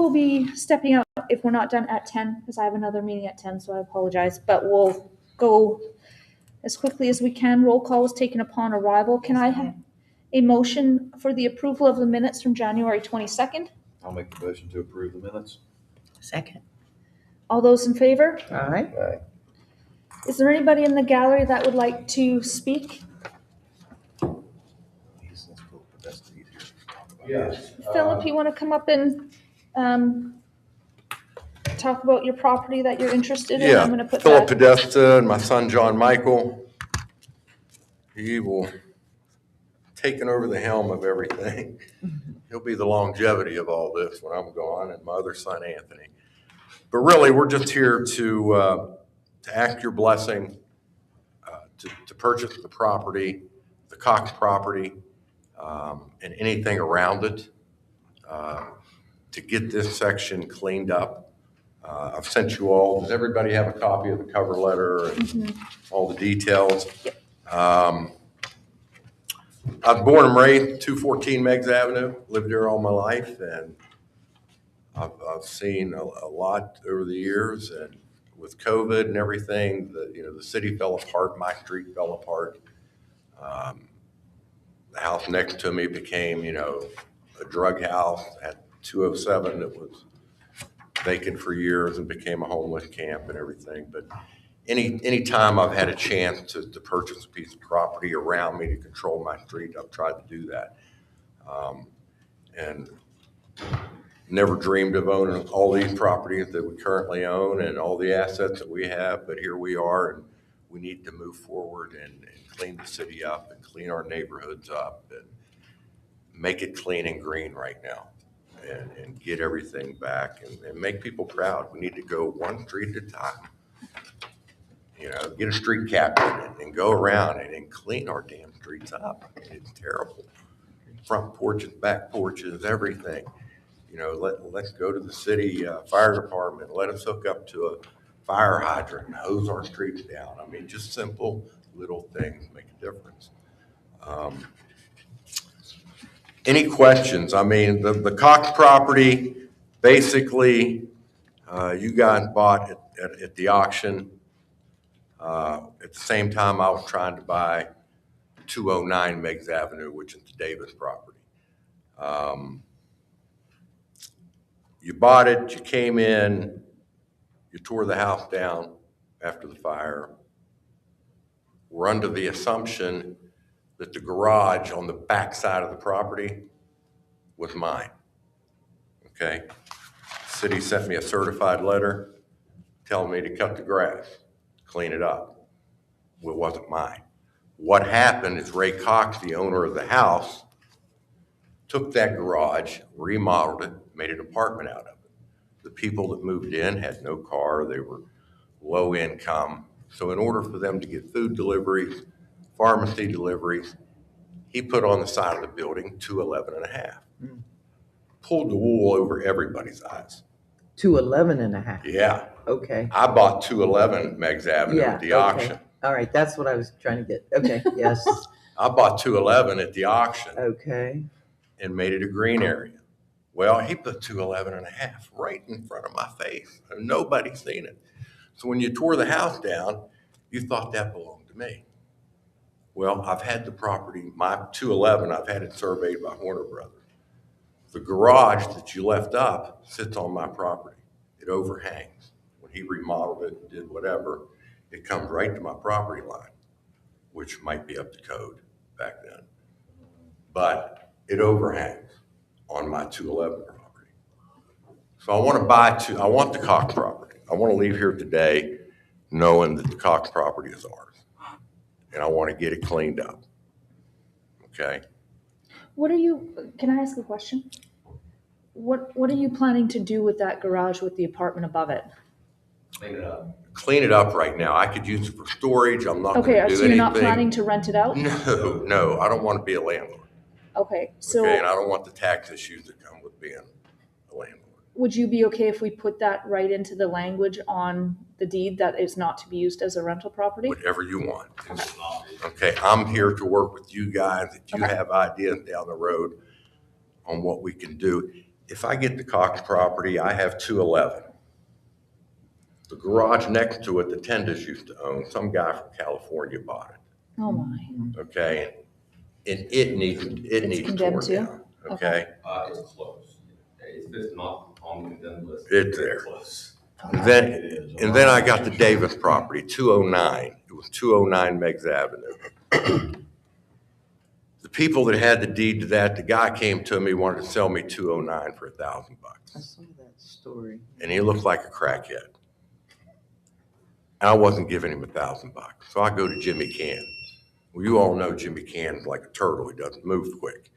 will be stepping out if we're not done at 10, because I have another meeting at 10, so I apologize, but we'll go as quickly as we can. Roll call was taken upon arrival. Can I have a motion for the approval of the minutes from January 22nd? I'll make the motion to approve the minutes. Second. All those in favor? Aye. Aye. Is there anybody in the gallery that would like to speak? Yes. Philip, you want to come up and talk about your property that you're interested in? Yeah, I'm going to put Philip that. Podesta and my son John Michael. He will taken over the helm of everything. He'll be the longevity of all this when I'm gone, and my other son Anthony. But really, we're just here to ask your blessing to purchase the property, the Cox property, and anything around it, to get this section cleaned up. I've sent you all, does everybody have a copy of the cover letter and all the details? I was born and raised 214 Meigs Avenue, lived there all my life, and I've seen a lot over the years, and with COVID and everything, the city fell apart, my street fell apart. The house next to me became, a drug house at 207 that was vacant for years and became a homeless camp and everything. But any time I've had a chance to purchase a piece of property around me to control my street, I've tried to do that. And never dreamed of owning all these properties that we currently own and all the assets that we have, but here we are, and we need to move forward and clean the city up and clean our neighborhoods up and make it clean and green right now and get everything back and make people proud. We need to go one street at a time. Get a street captain and go around and clean our damn streets up. It's terrible. Front porches, back porches, everything. Let's go to the city fire department, let us hook up to a fire hydrant and hose our streets down. I mean, just simple little things make a difference. Any questions? I mean, the Cox property, basically, you guys bought at the auction. At the same time, I was trying to buy 209 Meigs Avenue, which is the Davis property. You bought it, you came in, you tore the house down after the fire. We're under the assumption that the garage on the back side of the property was mine. Okay? City sent me a certified letter telling me to cut the grass, clean it up. Well, it wasn't mine. What happened is Ray Cox, the owner of the house, took that garage, remodeled it, made an apartment out of it. The people that moved in had no car, they were low income. So in order for them to get food deliveries, pharmacy deliveries, he put on the side of the building 211 and a half. Pulled the wool over everybody's eyes. 211 and a half. Yeah. Okay. I bought 211 Meigs Avenue at the auction. All right, that's what I was trying to get. Okay, yes. I bought 211 at the auction. Okay. And made it a green area. Well, he put 211 and a half right in front of my face. Nobody's seen it. So when you tore the house down, you thought that belonged to me. Well, I've had the property, my 211, I've had it surveyed by Horner Brothers. The garage that you left up sits on my property. It overhangs. When he remodeled it and did whatever, it comes right to my property line, which might be up to code back then. But it overhangs on my 211 property. So I want the Cox property. I want to leave here today knowing that the Cox property is ours. And I want to get it cleaned up. Okay? Can I ask a question? What are you planning to do with that garage with the apartment above it? Clean it up. Clean it up right now. I could use it for storage. I'm not going to do anything. Okay, so you're not planning to rent it out? No, I don't want to be a landlord. Okay, so. Okay, and I don't want the tax issues that come with being a landlord. Would you be okay if we put that right into the language on the deed that is not to be used as a rental property? Whatever you want. Okay, I'm here to work with you guys. If you have ideas down the road on what we can do. if I get the Cox property, I have 211. The garage next to it, the Tendas used to own, some guy from California bought it, Oh my. okay? And it needs condemned torn too? down, okay? It's close. It's not on the condemned list. It's very there. close. And then I got the Davis property, 209. It was 209 Meigs Avenue. The people that had the deed to that, the guy came to me, wanted to sell me 209 for $1,000. I saw that story. And he looked like a crackhead. And I wasn't giving him $1,000. So I go to Jimmy Cann. Well, you all know Jimmy Cann's like a turtle. He doesn't move quick.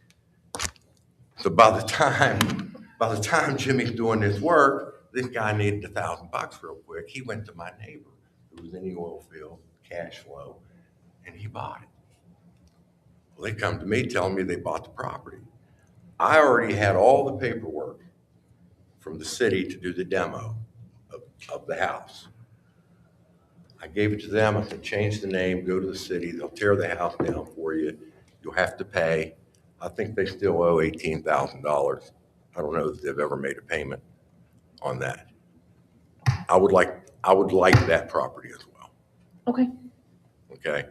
So by the time Jimmy's doing this work, this guy needed $1,000 real quick. He went to my neighbor who was in the oil field, cash flow, and he bought it. Well, they come to me telling me they bought the property. I already had all the paperwork from the city to do the demo of the house. I gave it to them. I said, change the name, go to the city. They'll tear the house down for you. You'll have to pay. I think they still owe $18,000. I don't know if they've ever made a payment on that. I would like that property as well. Okay. Okay?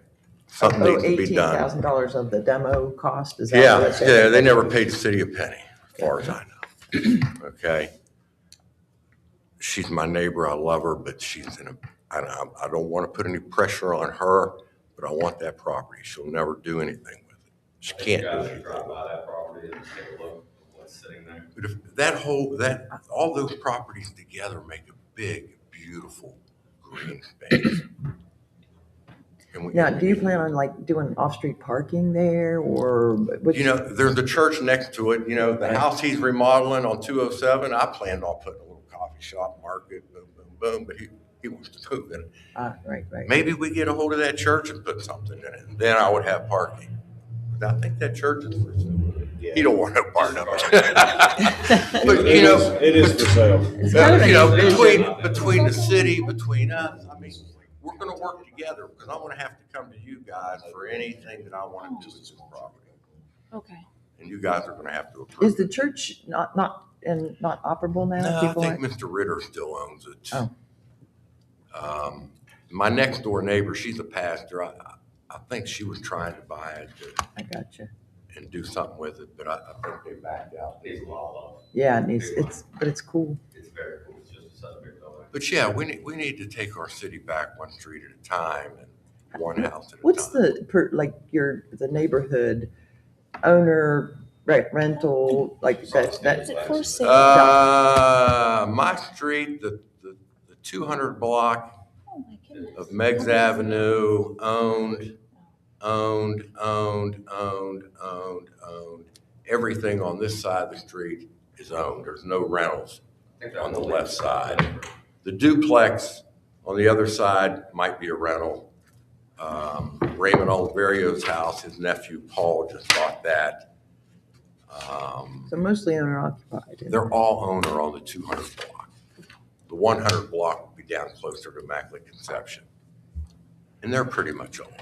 Something needs to be done. $18,000 of the demo cost, is that? Yeah, what it said? yeah, they never paid the city a penny, as far as I know. Okay? She's my neighbor. I love her, but I don't want to put any pressure on her, but I want that property. She'll never do anything with it. She can't do You guys anything. should drive by that property and take a look at what's sitting there. But if all those properties together make a big, beautiful green space. Now, do you plan on like doing off-street parking there or? There's a church next to it. The house he's remodeling on 207, I planned on putting a little coffee shop, market, boom, boom, boom, but he wants to move it. Right. Maybe we get a hold of that church and put something in it, and then I would have parking. But I think that church is for sale. Yeah. He don't want no part of it. But, It is for sale. It's kind of an between the city, between us, I mean, we're gonna work together, because I'm gonna have to come to you guys for anything that I wanna do with this property. Okay. And you guys are gonna have to approve. Is the church not operable now? No, I People think aren't- Mr. Ritter still owns it. Oh. My next door neighbor, she's a pastor. I think she was trying to buy it I got you. and do something with it, but I think they backed out. It needs a lot of love. Yeah, but it's cool. It's very cool. It's just such a big building. But yeah, we need to take our city back one street at a time and one house at a time. What's the neighborhood owner, rental, like that? Is it for sale? My street, the 200 block Oh my goodness. of Meigs Avenue, owned. Everything on this side of the street is owned. There's no rentals on the left side. The duplex on the other side might be a rental. Raymond Oliverio's house, his nephew Paul just bought that. So mostly owner occupied. They're all owner on the 200 block. The 100 block will be down closer to Immaculate Conception. And they're pretty much all owned.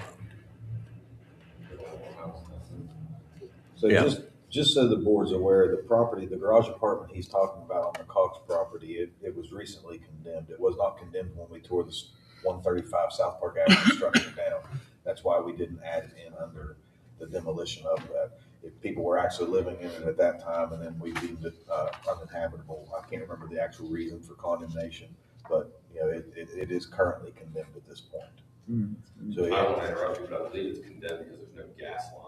So Yeah. just so the board's aware, the garage apartment he's talking about on the Cox property, it was recently condemned. It was not condemned when we tore this 135 South Park Avenue structure down. That's why we didn't add it in under the demolition of that. If people were actually living in it at that time, and then we deemed it uninhabitable. I can't remember the actual reason for condemnation, but it is currently condemned at this point. Mm-hmm. So I don't want to interrupt you, but I believe it's condemned because there's no gas line.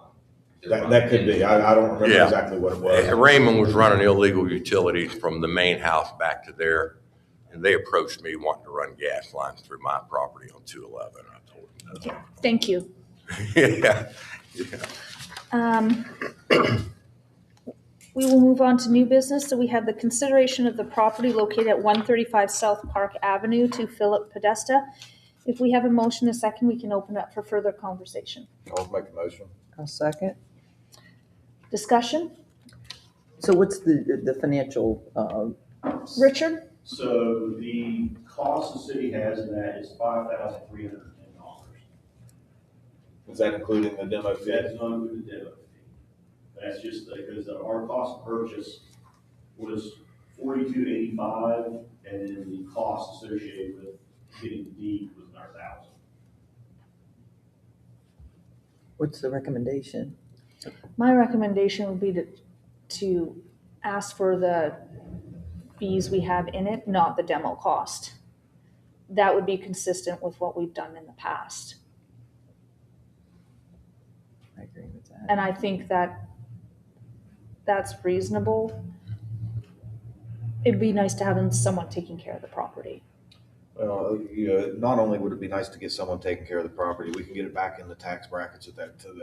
that could be. I don't remember Yeah. exactly what it was. Raymond was running illegal utilities from the main house back to there, and they approached me wanting to run gas lines through my property on 211. I told them no. Thank you. Yeah. We will move on to new business. So we have the consideration of the property located at 135 South Park Avenue to Philip Podesta. If we have a motion, a second, we can open up for further conversation. I'll make a motion. I'll second. Discussion? So what's the financial, Richard? So the cost the city has in that is $5,310. Is that including the demo fee? That is not including the demo fee. That's just because our cost of purchase was 4285, and then the cost associated with getting the deed was another 1,000. What's the recommendation? My recommendation would be to ask for the fees we have in it, not the demo cost. That would be consistent with what we've done in the past. I agree with that. And I think that that's reasonable. It'd be nice to have someone taking care of the property. Not only would it be nice to get someone taking care of the property, we can get it back in the tax brackets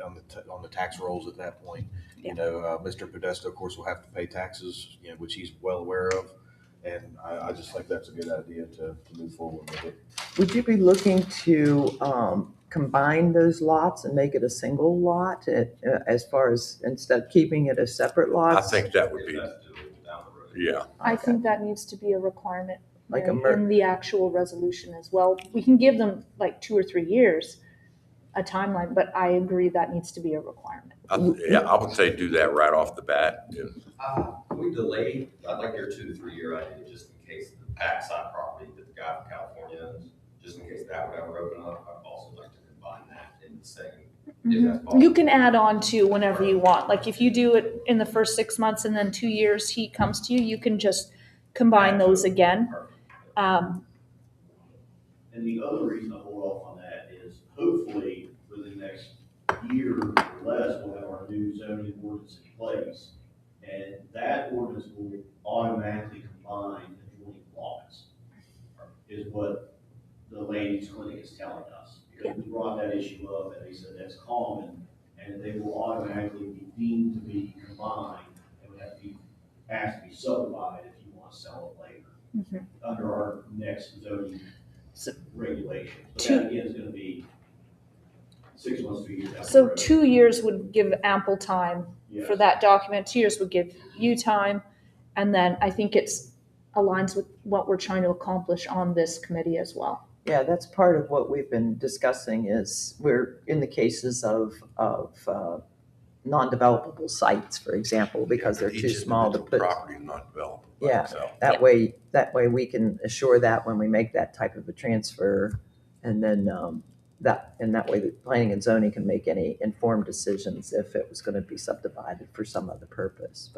on the tax rolls at that point. Yeah. Mr. Podesta, of course, will have to pay taxes, which he's well aware of. And I just think that's a good idea to move forward with it. Would you be looking to combine those lots and make it a single lot as far as, instead of keeping it as separate I lots? think that would be, If that's doable down the road. yeah. I Okay. think that needs to be a requirement Like a in the actual resolution as well. We can give them like 2 or 3 years, a timeline, but I agree that needs to be a requirement. Yeah, I would say do that right off the bat. Can we delay, I'd like your 2 to 3 year idea, just in case the backside property that the guy from California owns, just in case that would ever open up, I'd also like to combine that in the same, if that's possible. You can add on to whenever you want. Like if you do it in the first 6 months and then 2 years he comes to you, you can just combine those again. Perfect. And the other reason I hold off on that is hopefully within the next year or less, we'll have our new zoning ordinance in place. And that ordinance will automatically combine adjoining lots, is what the land use clinic is telling us. Because we brought that issue up and they said that's common, and they will automatically be deemed to be combined and would have to be asked to be subdivided if you want to sell it later. Mhm. Under our next zoning So- regulation. But Two- that again is gonna be 6 months to a year down the So road. 2 years would give ample time for Yes. that document. 2 years would give you time. And then I think it's aligns with what we're trying to accomplish on this committee as well. Yeah, that's part of what we've been discussing is we're in the cases of non-developable sites, for example, because they're Each too small to individual put. Property is not developable by Yeah. itself. That way we can assure that when we make that type of a transfer, and then that way the planning and zoning can make any informed decisions if it was going to be subdivided for some other purpose.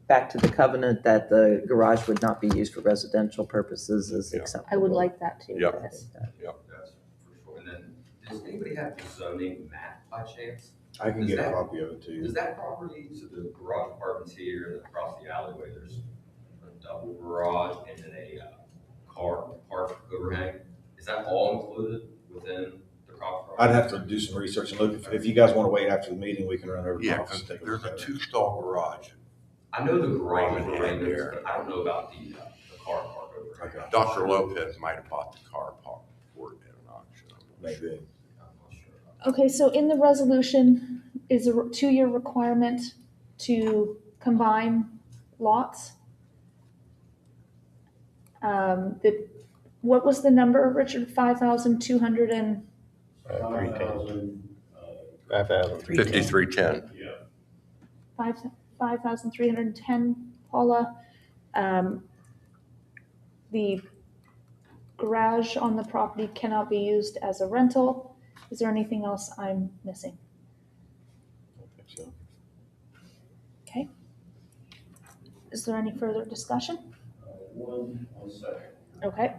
Back to the covenant that the garage would not be used for residential purposes is Yeah. acceptable. I would like that too. Yep. Yes. That's for sure. And then, does anybody have the zoning map by chance? I can Is get a that- copy of it too. Does that property, so the garage apartments here, and across the alleyway, there's a double garage and then a car park overhang? Is that all included within the Clarksburg? I'd have to do some research and look, if you guys want to wait after the meeting, we can run over to the Yeah, office and because take a there's look a at it. 2-stall garage. I know the garage Raymond is had Raymond's, there. but I don't know about the car park overhang. Okay. Dr. Lopez might have bought the car park for it at an auction. Maybe. I'm not sure. Okay, so in the resolution is a 2-year requirement to combine lots. What was the number, Richard? 5,200 and 5,000, 5310. yeah. 5,310, Paula. The garage on the property cannot be used as a rental. Is there anything else I'm missing? I think so. Okay. Is there any further discussion? One second. Okay.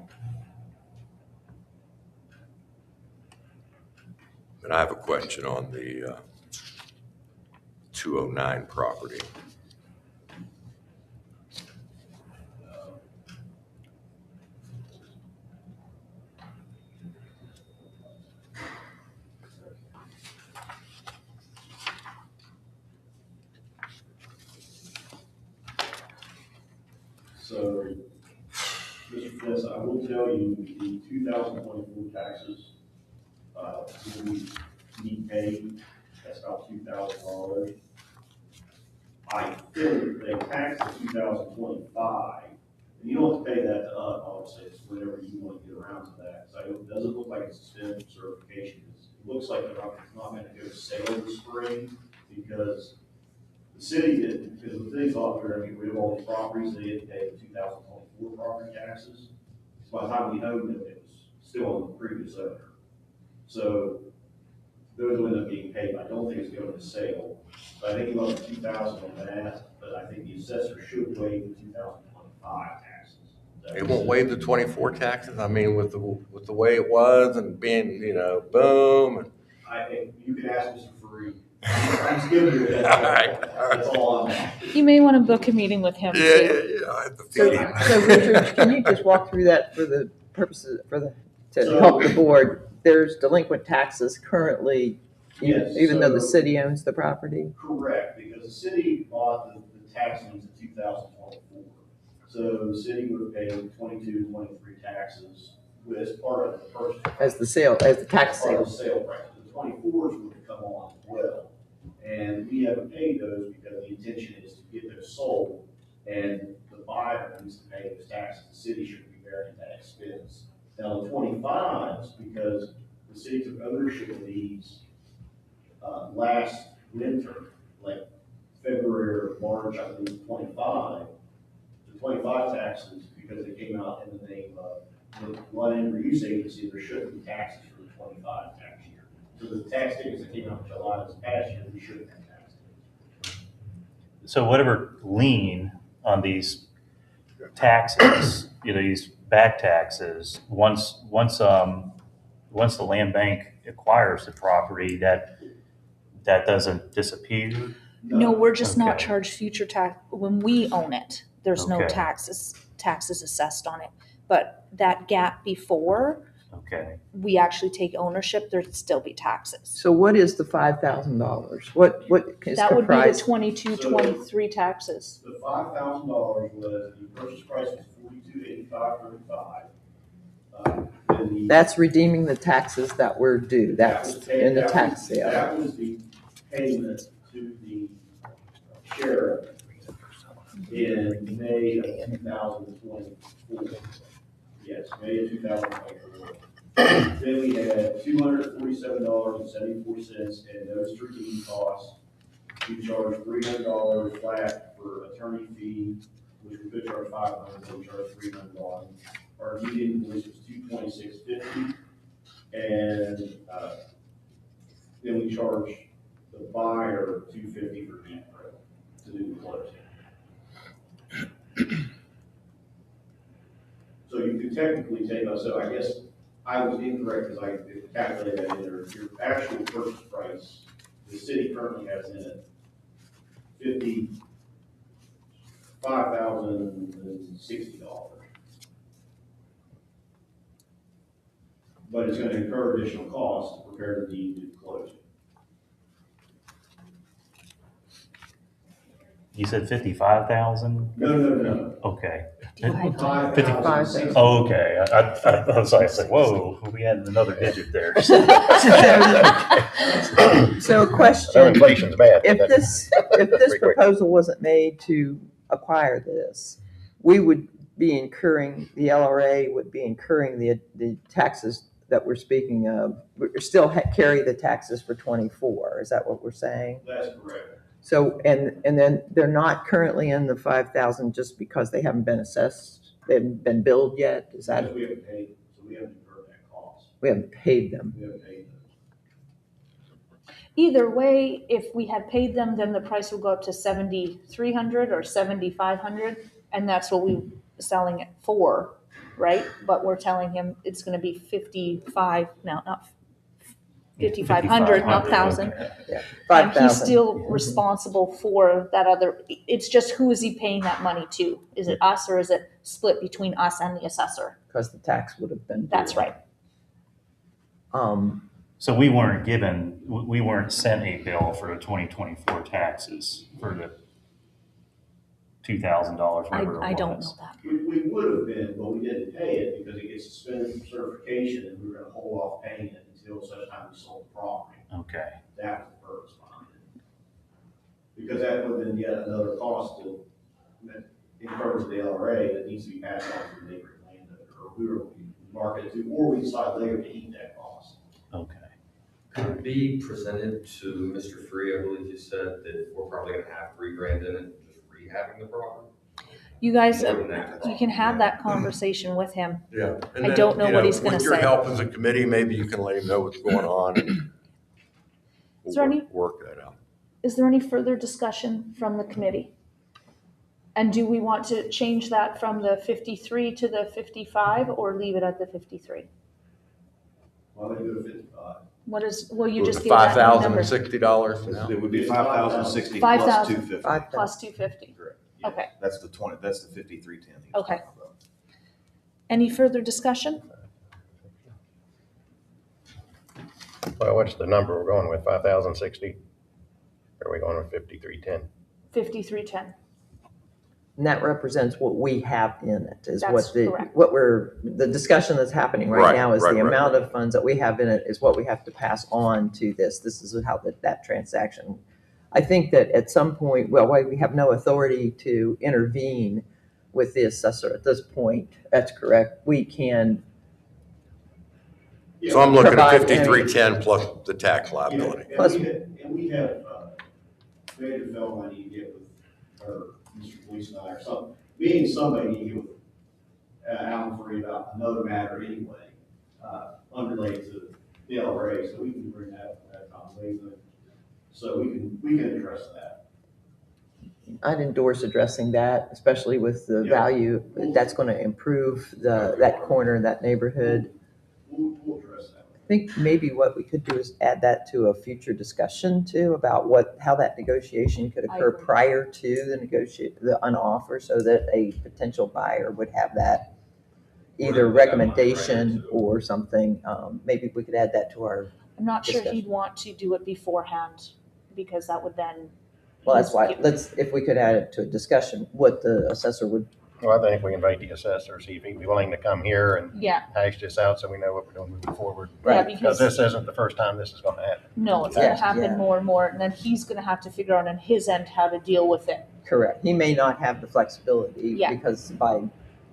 And I have a question on the 209 property. So, Mr. Flynn, I will tell you, the 2024 taxes, will be paid, that's about $2,000. I think they tax the 2025, and you don't have to pay that to us, obviously, it's whenever you want to get around to that. So it doesn't look like it's a STEM certification. It looks like it's not going to go to sale this spring, because the city did, because the things out there, I mean, we have all these properties, they didn't pay the 2024 property taxes. So by the time we owned it, it was still on the previous owner. So those will end up being paid. I don't think it's going to sale. But I think he lost 2,000 on that, but I think the assessor should waive the 2025 taxes. It won't waive the 24 taxes? I mean, with the way it was and being, boom. And You can ask Mr. Fareed. I'm just giving you that. All right. That's all I'm asking. You may want to book a meeting with him too. Yeah. I have the So, feeling. so Richard, can you just walk through that for the purposes, to help the board? There's delinquent taxes currently, Yes, even though the so- city owns the property? Correct, because the city bought the tax liens in 2024. So the city would have paid 22, 23 taxes as part of the purchase. As the tax Part of sale? the sale price. The 24s would have come on as well. And we haven't paid those because the intention is to get those sold, and the buyer needs to pay those taxes. The city shouldn't be bearing that expense. Now, the 25s, because the city took ownership of these last winter, like February or March, I believe, 25, the 25 taxes, because they came out in the name of the Land Reuse Agency, there shouldn't be taxes for the 25 tax year. So the tax tickets that came out in July this past year, we shouldn't have taxes. So whatever lien on these taxes, these back taxes, once the land bank acquires the property, that doesn't disappear? No, we're just not Okay. charged future tax, when we own it, there's no Okay. taxes assessed on it. But that gap before Okay. we actually take ownership, there'd still be taxes. So what is the $5,000? What is That would be the comprised? 22, 23 taxes. The $5,000 was, the purchase price was $42,8535. That's redeeming the taxes that were due. That's in the tax sale. That was the payment to the sheriff in May of 2024. Yes, May of 2024. Then we had $247.74 in notice to redeem costs. We charged $300 flat for attorney fee, which we could charge $500, so we charged $300. Our meeting invoice was $226.50, and then we charged the buyer $250 for heat pro to do the closing. So you could technically take us, so I guess I was incorrect because I calculated that in there. Your actual purchase price, the city currently has in it $55,060. But it's going to incur additional costs to prepare the deed to close. You said 55,000? No. Okay. 55,060. Oh, okay. I was like, whoa, we added another digit there. So a question, inflation's bad. if this proposal wasn't made to acquire this, we would be incurring, the LRA would be incurring the taxes that we're speaking of, we still carry the taxes for 24. Is that what we're saying? That's correct. So, and then they're not currently in the 5,000 just because they haven't been assessed, they haven't been billed yet? Is that, Because we haven't paid, so we haven't incurred that cost. we haven't paid them? We haven't paid them. Either way, if we had paid them, then the price would go up to 7,300 or 7,500, and that's what we were selling it for, right? But we're telling him it's going to be 55, no, not 5,500, not 1,000. Okay. Yeah, And he's 5,000. still responsible for that other, it's just who is he paying that money to? Is it us or is it split between us and the assessor? Because the tax would have been due. That's right. So we weren't sent a bill for the 2024 taxes for the $2,000, whatever it was. I don't know that. We would have been, but we didn't pay it because it gets suspended from certification, and we were going to hold off paying it until such time we sold the property. Okay. That was the purpose behind it. Because that would have been yet another cost to, in terms of the LRA, that needs to be passed on to the neighboring landowner, or we were marketed to, or we decide later to eat that cost. Okay. Could it be presented to Mr. Free? I believe you said that we're probably gonna have $3,000 in it, just rehabbing the property. You guys, More than that. you can have that conversation with him. Yeah. And I then, don't know you what he's gonna With your say. help as a committee, maybe you can let him know what's going on. And Is there any- work that out. Is there any further discussion from the committee? And do we want to change that from the 53 to the 55 or leave it at the 53? Why don't we go to 55? What is, will you Was just it give that new number? $5,060 now? It would be 5,060 5,000. plus 250. 5,000. Plus 250. Correct. Yeah. Okay. That's the 5310. Okay. Any further discussion? Well, what's the number we're going with, 5,060? Or are we going with 5310? 5310. And that represents what we have in it, is That's correct. the discussion that's happening right Right, now is right, the right. amount of funds that we have in it is what we have to pass on to this. This is how that transaction. I think that at some point, well, we have no authority to intervene with the assessor at this point. That's correct. We can, So I'm looking at Provide any- 5310 plus the tax liability. Yeah, Plus- and we have, Vader felt I need to get with her, Mr. Police and I, or something. Me and somebody need to get with Alan Free about another matter anyway, unrelated to the LRA, so we can bring that up at that time later. So we can address that. I'd endorse addressing that, especially with the Yeah. value. That's going to improve that corner, that neighborhood. We'll address that. I think maybe what we could do is add that to a future discussion too, about how that negotiation could I occur agree. prior to an offer, so that a potential buyer would have that either recommendation or something. Maybe we could add that to our, I'm not sure Discussion. he'd want to do it beforehand because that would then. well, that's why, if we could add it to a discussion, what the assessor would, Well, I think we invite the assessor, see if he'd be willing to come here and Yeah, hash this out so we know what we're doing moving forward. yeah, Right, Because because, this isn't the first time this is gonna happen. no, it's gonna Yeah, happen yeah. more and more, and then he's gonna have to figure out on his end how to deal with it. correct. He may not have the flexibility Yeah. because by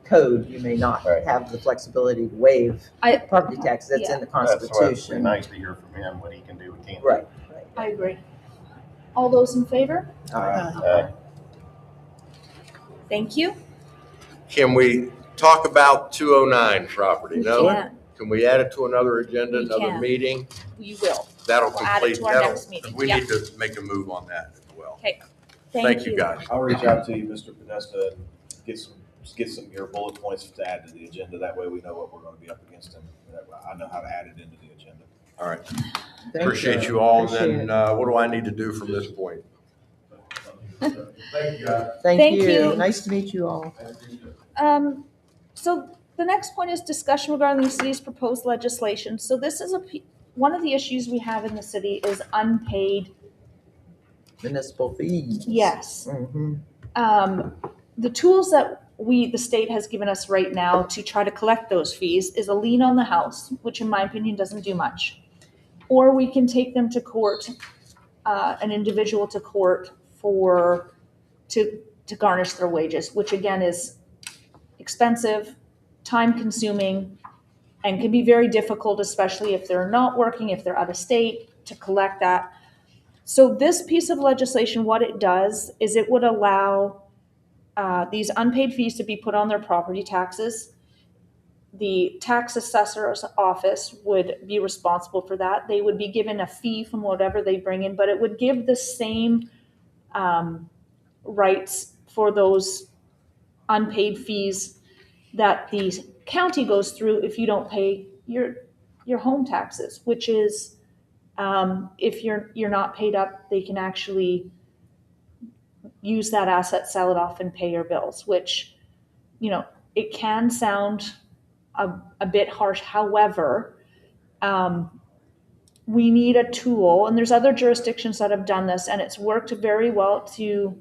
code, you may not Right. have the flexibility to waive I- property tax. That's in the That's why it'd be Constitution. nice to hear from him what he can do and can't do. Right. I agree. All those in favor? Thank you. Can we talk about 209 property? We No? can. Can we add it to another agenda, We another can. meeting? You will. That'll We'll add it complete, to our that'll, next meeting. we Yeah. need to make a move on that as well. Thank you. Guys. I'll reach out to you, Mr. Podesta, and get some of your bullet points to add to the agenda. That way we know what we're gonna be up against, and I know how to add it into the agenda. All right, Thank appreciate you all. And Appreciate then what do I need to do from this point? Thank you, guys. Thank you. you. Nice to meet you all. So the next point is discussion regarding the city's proposed legislation. So this is one of the issues we have in the city is unpaid. Municipal fees. Yes. Mhm. The tools that the state has given us right now to try to collect those fees is a lien on the house, which in my opinion doesn't do much. Or we can take them to court, an individual to court to garnish their wages, which again is expensive, time consuming, and can be very difficult, especially if they're not working, if they're out of state, to collect that. So this piece of legislation, what it does is it would allow these unpaid fees to be put on their property taxes. The tax assessor's office would be responsible for that. They would be given a fee from whatever they bring in, but it would give the same rights for those unpaid fees that the county goes through if you don't pay your home taxes, which is if you're not paid up, they can actually use that asset, sell it off, and pay your bills, which, it can sound a bit harsh. However, we need a tool, and there's other jurisdictions that have done this, and it's worked very well to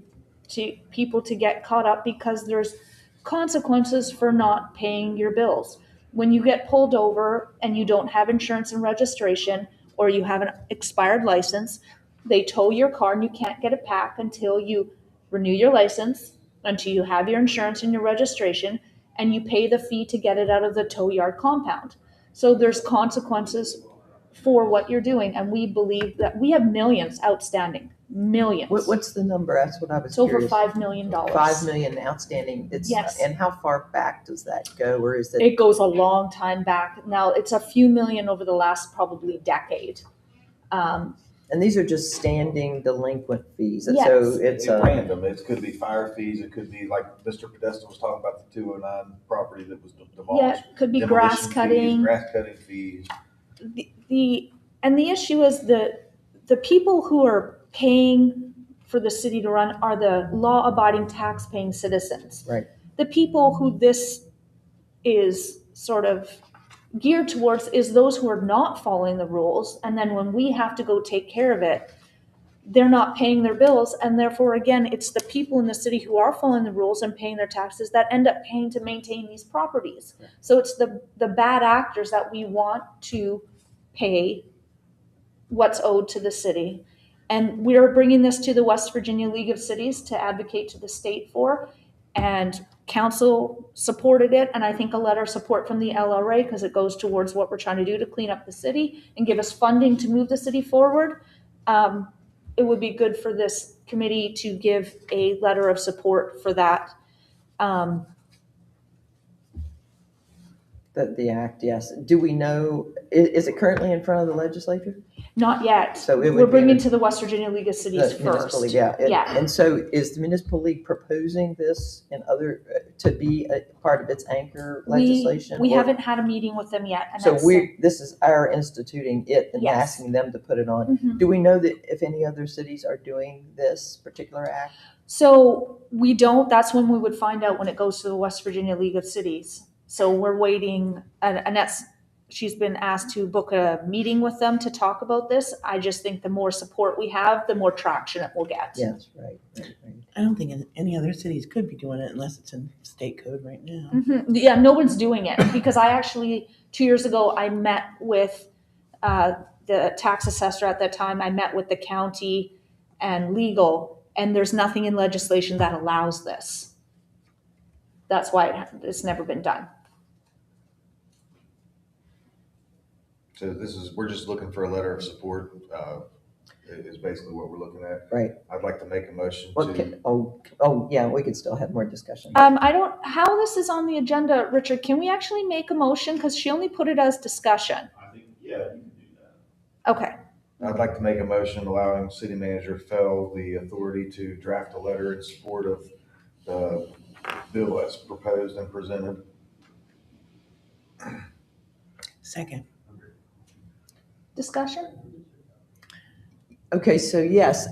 people to get caught up because there's consequences for not paying your bills. When you get pulled over and you don't have insurance and registration, or you have an expired license, they tow your car and you can't get it back until you renew your license, until you have your insurance and your registration, and you pay the fee to get it out of the tow yard compound. So there's consequences for what you're doing, and we believe that we have millions outstanding, millions. What's the number? That's what I was It's over curious. $5 million. 5 million outstanding. Yes. And how far back does that go, or is it? It goes a long time back. Now, it's a few million over the last probably decade. And these are just standing delinquent fees. Yes. So it's It's random. It could be fire fees. It could be like Mr. Podesta was talking about the 209 property that was demolished. Yeah, could be grass Demolition fees, cutting. Grass cutting fees. The issue is the people who are paying for the city to run are the law-abiding tax-paying citizens. Right. The people who this is sort of geared towards is those who are not following the rules, and then when we have to go take care of it, they're not paying their bills, and therefore, again, it's the people in the city who are following the rules and paying their taxes that end up paying to maintain these properties. So it's the bad actors that we want to pay what's owed to the city. And we're bringing this to the West Virginia League of Cities to advocate to the state for, and council supported it, and I think a letter of support from the LRA, because it goes towards what we're trying to do to clean up the city and give us funding to move the city forward. It would be good for this committee to give a letter of support for that. The act, yes. Do we know, is it currently in front of the legislature? Not yet. So it would We're be bringing the- to the West Virginia League of Cities The municipal first. league, yeah. Yeah. And so is the municipal league proposing this in other, to be a part of its anchor legislation? We or- haven't had a meeting with them yet. And So that's- this is our instituting it and Yes. asking them to put it on. Mhm. Do we know that if any other cities are doing this particular act? So we don't, that's when we would find out when it goes to the West Virginia League of Cities. So we're waiting, and that's, she's been asked to book a meeting with them to talk about this. I just think the more support we have, the more traction it will get. Yes, right. I don't think any other cities could be doing it unless it's in state code right now. Mhm. Yeah, no one's doing it, because I actually, 2 years ago, I met with the tax assessor at that time. I met with the county and legal, and there's nothing in legislation that allows this. That's why it's never been done. So we're just looking for a letter of support, is basically what we're looking at. Right. I'd like to make a motion Okay. to, Yeah, we could still have more discussion. How this is on the agenda, Richard, can we actually make a motion? Because she only put it as discussion. I think, yeah, you can do that. Okay. I'd like to make a motion allowing city manager Fell the authority to draft a letter in support of the bill as proposed and presented. Second. Discussion? Okay, so yes,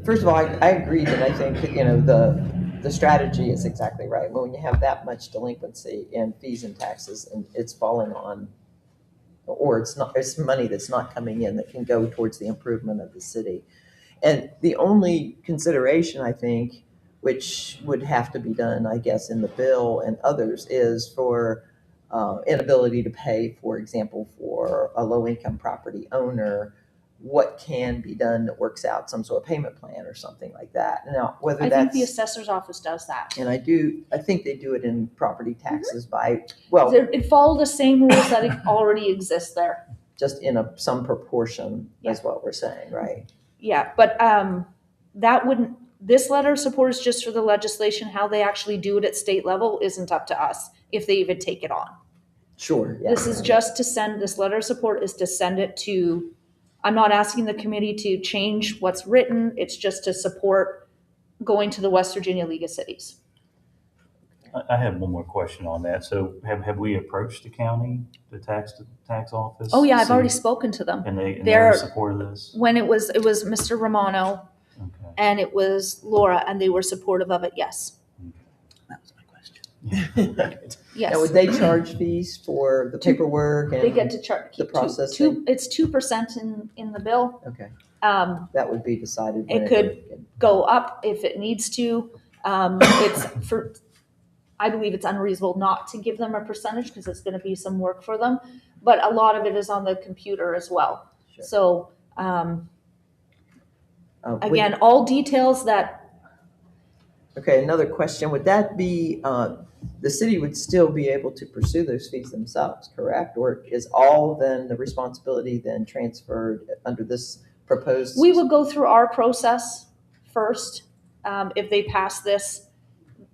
first of all, I agree that I think that, the strategy is exactly right. When you have that much delinquency in fees and taxes and it's falling on, or it's money that's not coming in that can go towards the improvement of the city. And the only consideration, I think, which would have to be done, I guess, in the bill and others, is for inability to pay, for example, for a low-income property owner, what can be done that works out some sort of payment plan or something like that. Now, whether I that's. think the assessor's office does that. And I think they do it in property taxes by, It followed the same rules that already exist there. just in some proportion is Yeah. what we're saying, right? Yeah, but this letter of support is just for the legislation. How they actually do it at state level isn't up to us, if they even take it on. Sure, yeah. This is just to send, this letter of support is to send it to, I'm not asking the committee to change what's written. It's just to support going to the West Virginia League of Cities. I have one more question on that. So have we approached the county, the tax office? Oh yeah, I've See- already spoken to them. And they're They're- in support of this? When it was Mr. Romano Okay. and it was Laura, and they were supportive of it, yes. That was my question. Yes. Now, would they charge fees for the paperwork and? They get to charge. The processing? It's 2% in the bill. Okay, Um, that would be decided. when It could go up if it needs to. I believe it's unreasonable not to give them a percentage because it's going to be some work for them. But a lot of it is on the computer as well. Sure. So Would- again, all details that Okay, another question. Would that be, the city would still be able to pursue those fees themselves, correct? Or is all then the responsibility then transferred under this proposed? We would go through our process first, if they pass this,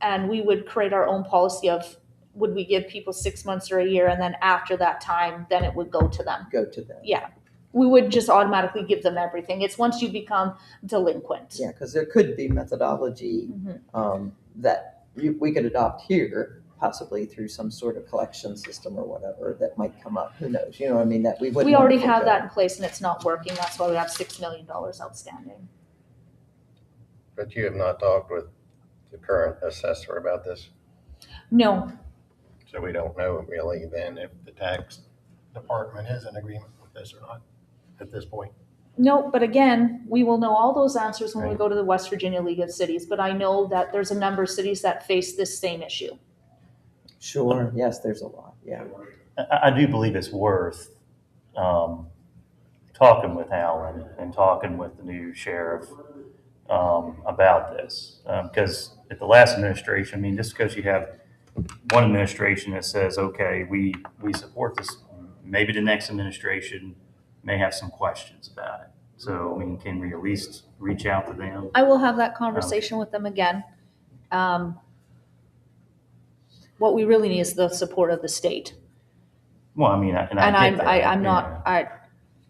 and we would create our own policy of, would we give people 6 months or a year, and then after that time, then it would go to them. Go to them? Yeah, we would just automatically give them everything. It's once you become delinquent. Yeah, because there could be methodology that we could adopt here, possibly through some sort of collection system or whatever that might come up. Who knows? You know what I mean? That we would. We already have that in place and it's not working. That's why we have $6 million outstanding. But you have not talked with the current assessor about this, No, so we don't know really then if the tax department is in agreement with this or not at this point. no, but again, we will know all those answers when we go to the West Virginia League of Cities. But I know that there's a number of cities that face this same issue. Sure. Yes, there's a lot. Yeah. I do believe it's worth talking with Alan and talking with the new sheriff about this. Because at the last administration, I mean, just because you have one administration that says, okay, we support this, maybe the next administration may have some questions about it. So, I mean, can we at least reach out to them? I will have that conversation with them again. What we really need is the support of the state. Well, I mean, And I get that, I'm yeah. not,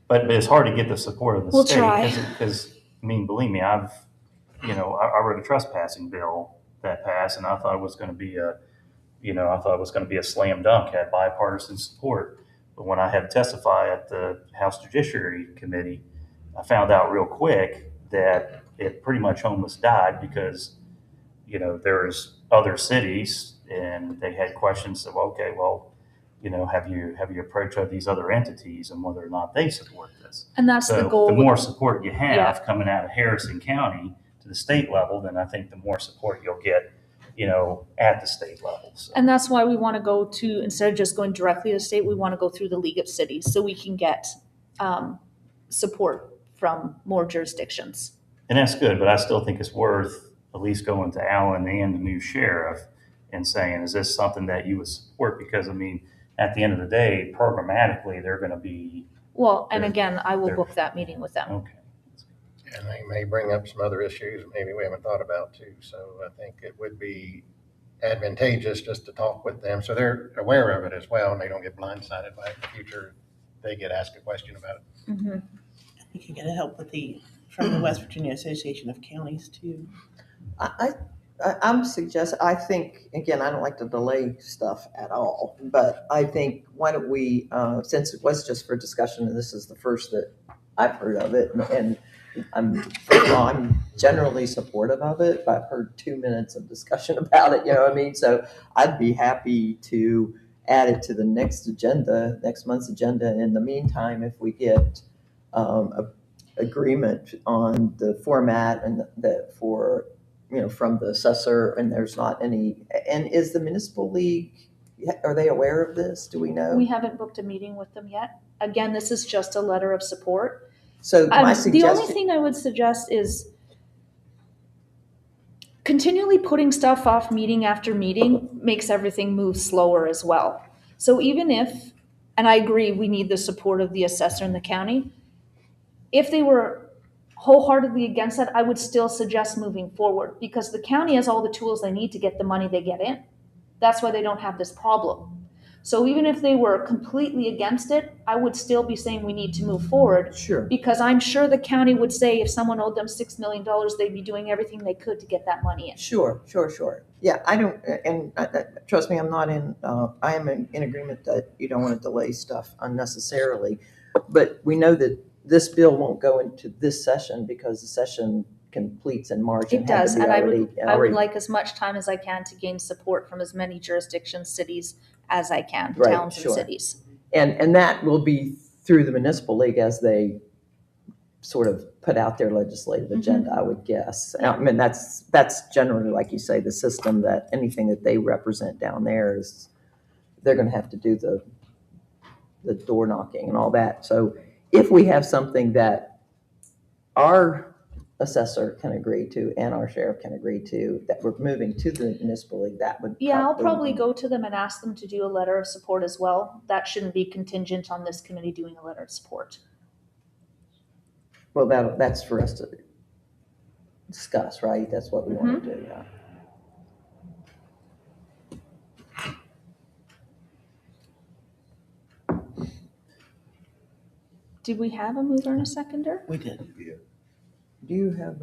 But it's hard to get the support of the We'll state. try. Because, I mean, believe me, I wrote a trespassing bill that passed, and I thought it was going to be a slam dunk, had bipartisan support. But when I had to testify at the House Judiciary Committee, I found out real quick that it pretty much almost died because, there's other cities and they had questions of, okay, well, have you approached these other entities and whether or not they support this? and that's the So goal. the more support you have Yeah. coming out of Harrison County to the state level, then I think the more support you'll get, at the state level. So. And that's why we want to go to, instead of just going directly to the state, we want to go through the League of Cities so we can get support from more jurisdictions. And that's good, but I still think it's worth at least going to Alan and the new sheriff and saying, is this something that you would support? Because, I mean, at the end of the day, programmatically, they're going to be. Well, and again, I will book that meeting with them. Okay. And they may bring up some other issues maybe we haven't thought about too. So I think it would be advantageous just to talk with them so they're aware of it as well and they don't get blindsided by it in the future. They get asked a question about it. Mm-hmm. We can get help from the West Virginia Association of Counties too. I'm suggesting, I think, again, I don't like to delay stuff at all, but I think, why don't we, since it was just for discussion, and this is the first that I've heard of it, and first of all, I'm generally supportive of it, but I've heard 2 minutes of discussion about it, you know what I mean? So I'd be happy to add it to the next month's agenda. In the meantime, if we get agreement on the format and from the assessor, and there's not any, and is the municipal league, are they aware of this? Do we know? We haven't booked a meeting with them yet. Again, this is just a letter of support. So my The suggestion. only thing I would suggest is continually putting stuff off meeting after meeting makes everything move slower as well. So even if, and I agree, we need the support of the assessor in the county, if they were wholeheartedly against that, I would still suggest moving forward because the county has all the tools they need to get the money they get in. That's why they don't have this problem. So even if they were completely against it, I would still be saying we need to move forward. Sure. Because I'm sure the county would say if someone owed them $6 million, they'd be doing everything they could to get that money in. Sure. Yeah, I don't, and trust me, I'm not I am in agreement that you don't want to delay stuff unnecessarily. But we know that this bill won't go into this session because the session completes in March. It does, and I would already like as much time as I can to gain support from as many jurisdictions, cities as I can, Right, towns and sure. cities. And that will be through the municipal league as they sort of put out their legislative agenda, I would guess. I mean, that's generally, like you say, the system that anything that they represent down there is, they're going to have to do the door knocking and all that. So if we have something that our assessor can agree to and our sheriff can agree to, that we're moving to the municipal league, that would. Yeah, I'll probably go to them and ask them to do a letter of support as well. That shouldn't be contingent on this committee doing a letter of support. Well, that's for us to discuss, right? That's what we want to do, yeah. Did we have a mover and a seconder? We did. Do you have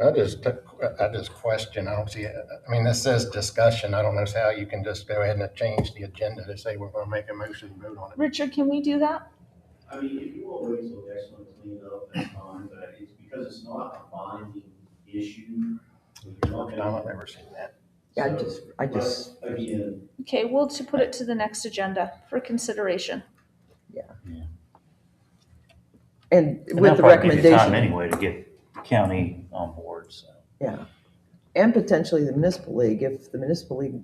I just question, I don't see, I mean, this says discussion, I don't know how you can just go ahead and change the agenda to say we're gonna make a motion and vote on it. Richard, can we do that? I mean, if you want to wait till next month to clean it up, that's fine, but it's because it's not a binding issue. You're not gonna- I've never seen that. Yeah, So, I just, but again, Okay, we'll to put it to the next agenda for consideration. and And with they'll the probably give you time recommendation, anyway to get the county on board, so. yeah. And potentially the municipal league, if the municipal league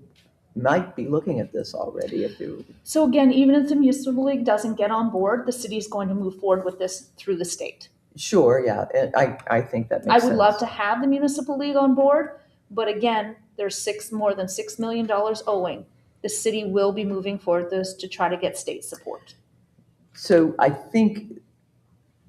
might be looking at this already, if you, So again, even if the municipal league doesn't get on board, the city is going to move forward with this through the state. sure, yeah, and I think that I makes sense. would love to have the municipal league on board, but again, there's more than $6 million owing. The city will be moving forward this to try to get state support. So I think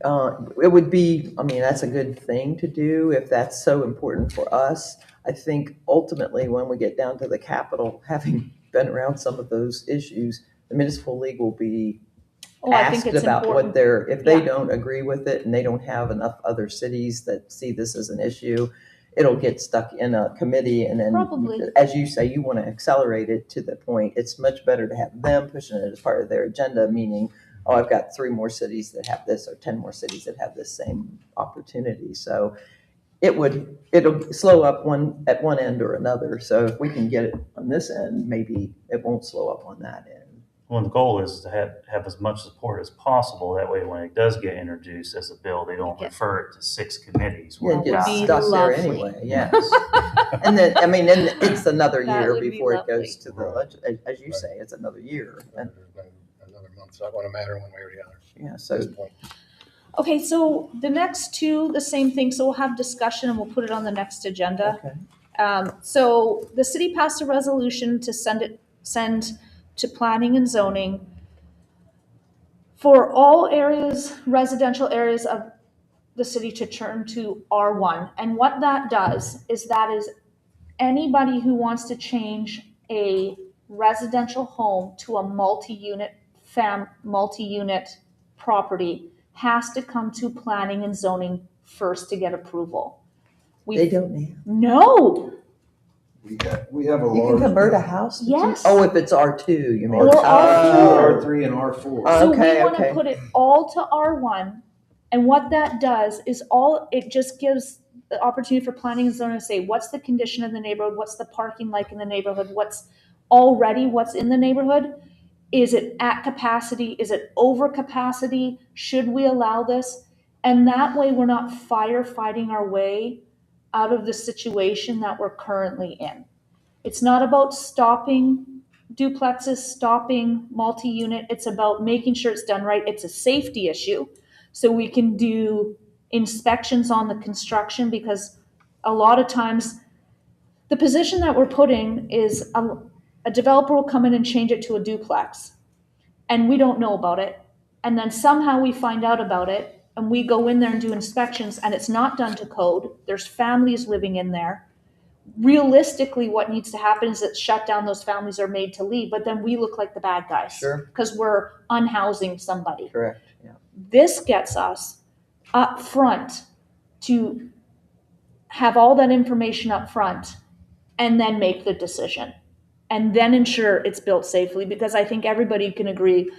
it would be, I mean, that's a good thing to do if that's so important for us. I think ultimately when we get down to the Capitol, having been around some of those issues, the municipal league will be Oh, I think asked it's about important. what if they Yeah. don't agree with it and they don't have enough other cities that see this as an issue, it'll get stuck in a committee and then, Probably. as you say, you want to accelerate it to the point. It's much better to have them pushing it as part of their agenda, meaning, oh, I've got 3 more cities that have this or 10 more cities that have this same opportunity. So it'll slow up at one end or another. So if we can get it on this end, maybe it won't slow up on that end. Well, the goal is to have as much support as possible. That way, when it does get introduced as a bill, they don't Yeah. refer it to 6 committees. Yeah, Well, it gets would be stuck there lovely. anyway, yes. And then, I mean, and it's another That year would be before it lovely. goes to the, as you say, it's another year. And Another month's not gonna matter one way or the other yeah, at so, this point. Okay, so the next two, the same thing, so we'll have discussion and we'll put it on the next agenda. okay. So the city passed a resolution to send to planning and zoning for all areas, residential areas of the city to turn to R1. And what that does is anybody who wants to change a residential home to a multi-unit property has to come to planning and zoning first to get approval. They don't now. No, We have a You can large. convert a house? to two? Yes. Oh, if it's R2, you mean? Or R4. R3 and R4. so we Okay, want to okay. put it all to R1. And what that does is it just gives the opportunity for planning and zoning to say, what's the condition of the neighborhood? What's the parking like in the neighborhood? What's in the neighborhood? Is it at capacity? Is it over capacity? Should we allow this? And that way we're not firefighting our way out of the situation that we're currently in. It's not about stopping duplexes, stopping multi-unit. It's about making sure it's done right. It's a safety issue. So we can do inspections on the construction, because a lot of times the position that we're putting is a developer will come in and change it to a duplex and we don't know about it. And then somehow we find out about it and we go in there and do inspections and it's not done to code. There's families living in there. Realistically, what needs to happen is that shut down, those families are made to leave, but then we look like the bad guys. Sure. Because we're unhousing somebody. Correct, yeah. This gets us up front to have all that information up front and then make the decision and then ensure it's built safely, because I think everybody can agree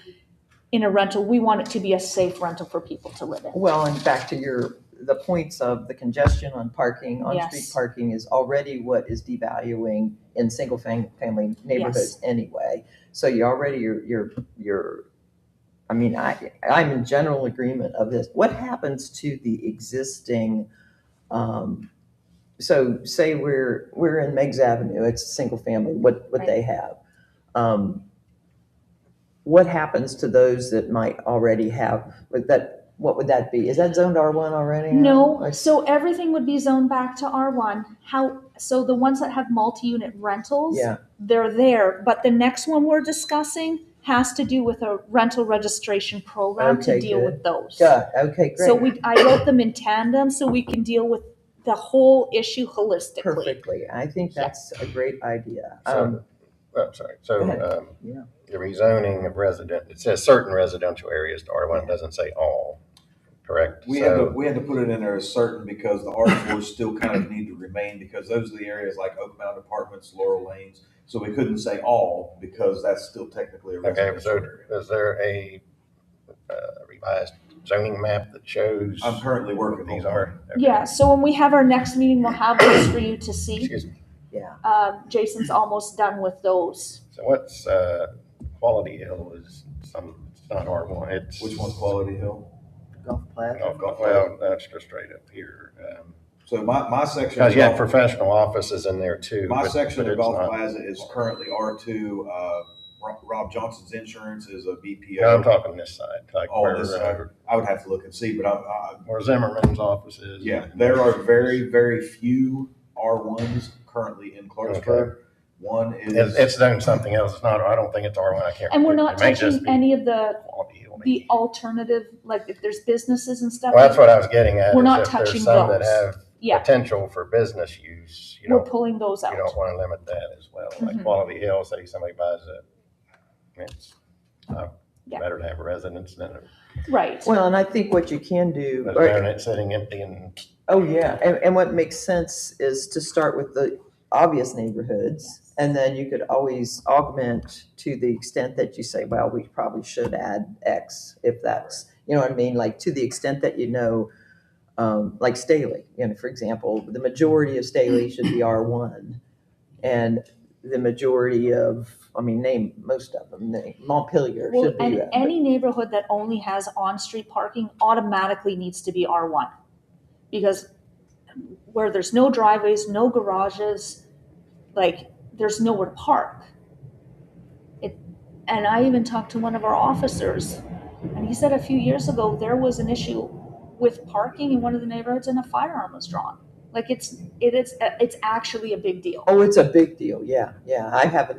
in a rental, we want it to be a safe rental for people to live in. Well, and back to the points of the congestion on parking, on-street Yes. parking is already what is devaluing in single family neighborhoods anyway. So you already, you're, I mean, I'm in general agreement of this. What happens to the existing, so say we're in Meigs Avenue, it's a single family, what Right. they have. What happens to those that might already have, that what would that be? Is that zoned R1 already? No, so everything would be zoned back to R1. So the ones that have multi-unit rentals, Yeah. they're there. But the next one we're discussing has to do with a rental registration program to Okay, deal good. with those. Good, okay, great. So I wrote them in tandem so we can deal with the whole issue holistically. Perfectly. I think that's a great idea. So, I'm sorry, so, Go ahead. Yeah. the rezoning of it says certain residential areas to R1, it doesn't say all, correct? We had to put it in there as certain because the R4s still kind of need to remain because those are the areas like Oak Mountain Apartments, Laurel Lanes. So we couldn't say all because that's still technically a Okay, residential so area. is there a revised zoning map that shows? I'm currently working what these on are? Okay. Yeah, so when we have our next meeting, we'll have those for you to see. Excuse me. Jason's almost done with those. So what's Quality Hill is it's not R1, it's. Which one's Quality Hill? Golf Plaza. Well, that's just straight up here. So my section. Because you have professional offices in there too. My but section of it's Golf not- Plaza is currently R2. Rob Johnson's Insurance is a BPO. No, I'm talking this side, like Oh, where, this side. I would have to look and see, but where Zimmerman's office is. yeah, there are very, very few R1s currently in Clarksburg. One is. It's doing something else. It's not, I don't think it's R1, I can't. And we're remember. not It may just touching be any of the Quality Hill, the maybe. alternative, like if there's businesses and stuff. Well, that's what I was getting at. We're is not if there's touching some that those. have Yeah, potential for business use, we're pulling those you out. don't want to limit that as well. Like Mhm. Quality Hill, say somebody buys it's Yeah. better to have a residence than Right. Well, and I think what you can do. a unit sitting empty and. Oh, yeah, and what makes sense is to start with the obvious neighborhoods, and then you could always augment to the extent that you say, well, we probably should add X, if that's, you know what I mean, like to the extent that you know, like Staley, for example, the majority of Staley should be R1, and the majority of, name most of them, Montpelier Well, should be and that. any neighborhood that only has on-street parking automatically needs to be R1. Because where there's no driveways, no garages, like there's nowhere to park. And I even talked to one of our officers, and he said a few years ago there was an issue with parking in one of the neighborhoods and a firearm was drawn. Like it's actually a big deal. Oh, it's a big deal. Yeah. I have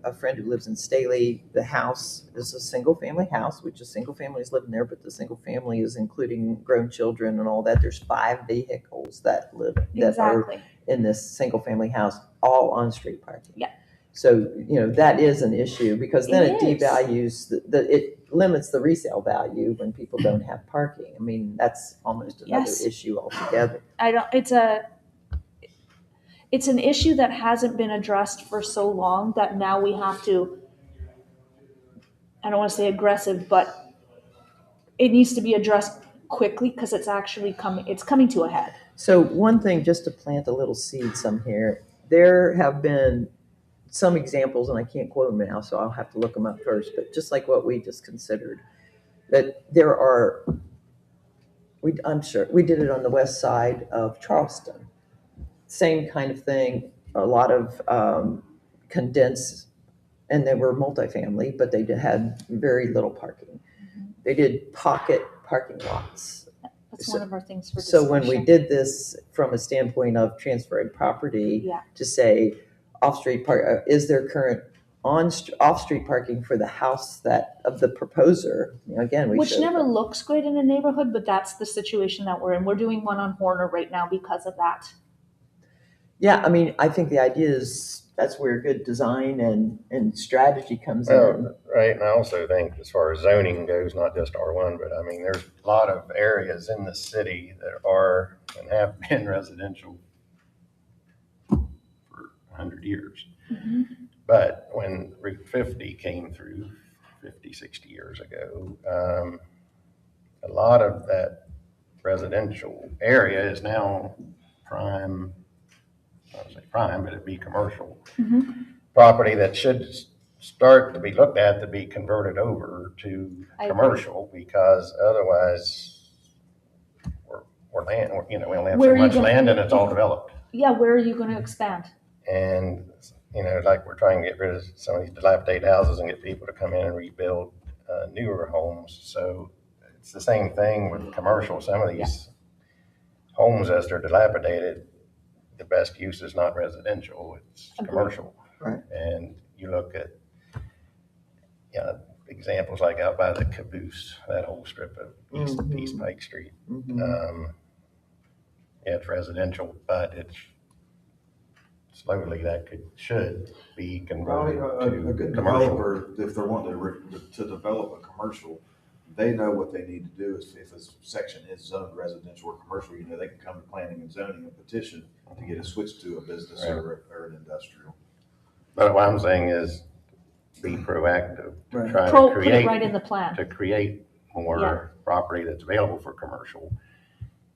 a friend who lives in Staley. The house is a single family house, which is single families living there, but the single family is including grown children and all that. There's 5 vehicles that are Exactly. in this single family house, all on street parking. Yeah. So, that is an issue because then it It is. devalues it limits the resale value when people don't have parking. That's almost another Yes. issue altogether. It's an issue that hasn't been addressed for so long that now we have to, I don't want to say aggressive, but it needs to be addressed quickly because it's coming to a head. So one thing, just to plant a little seed some here, there have been some examples, and I can't quote them now, so I'll have to look them up first, but just like what we just considered, that there are, I'm sure, we did it on the west side of Charleston. Same kind of thing, a lot of condensed, and they were multifamily, but they had very little parking. They did pocket parking lots. That's So- one of our things for So discussion. when we did this from a standpoint of transferring property, Yeah. to say off-street park, is there current off-street parking for the house of the proposer? Again, we Which should. never looks great in a neighborhood, but that's the situation that we're in. We're doing one on Horner right now because of that. Yeah, I think the idea is that's where good design and strategy comes in. Well, right, and I also think as far as zoning goes, not just R1, but there's a lot of areas in the city that are and have been residential for 100 years. Mhm. But when Route 50 came through 50, 60 years ago, a lot of that residential area is now prime, I don't say prime, but it'd be commercial Mhm. property that should start to be looked at to be converted over to I agree. commercial, because otherwise we're land, we only have Where so are you much gonna- land and it's all developed. Yeah, where are you going to expand? And, like we're trying to get rid of some of these dilapidated houses and get people to come in and rebuild newer homes. So it's the same thing with commercial. Some of these homes, as they're dilapidated, the best use is not residential, it's Agreed. commercial. Right. And you look at, examples like out by the Caboose, that whole strip of East Pike Street. Yeah, it's residential, but it's slowly should be Probably converted a to good commercial. developer, if they're wanting to develop a commercial, they know what they need to do. If a section is zoned residential or commercial, they can come to planning and zoning and petition to get it switched to a business or an industrial. But what I'm saying is be proactive to try to Put it create, right in the plan. to create more Yeah. property that's available for commercial,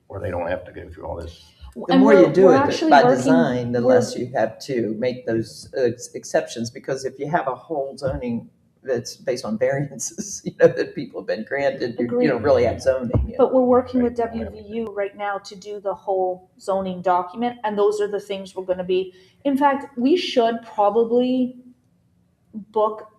where they don't have to go through all this. The And more we're- you do we're it actually by working- design, the we're- less you have to make those exceptions, because if you have a whole zoning that's based on variances, that people have been granted, you Agreed. don't really have zoning. But we're working with WVU right now to do the whole zoning document, and those are the things we're gonna be. In fact, we should probably book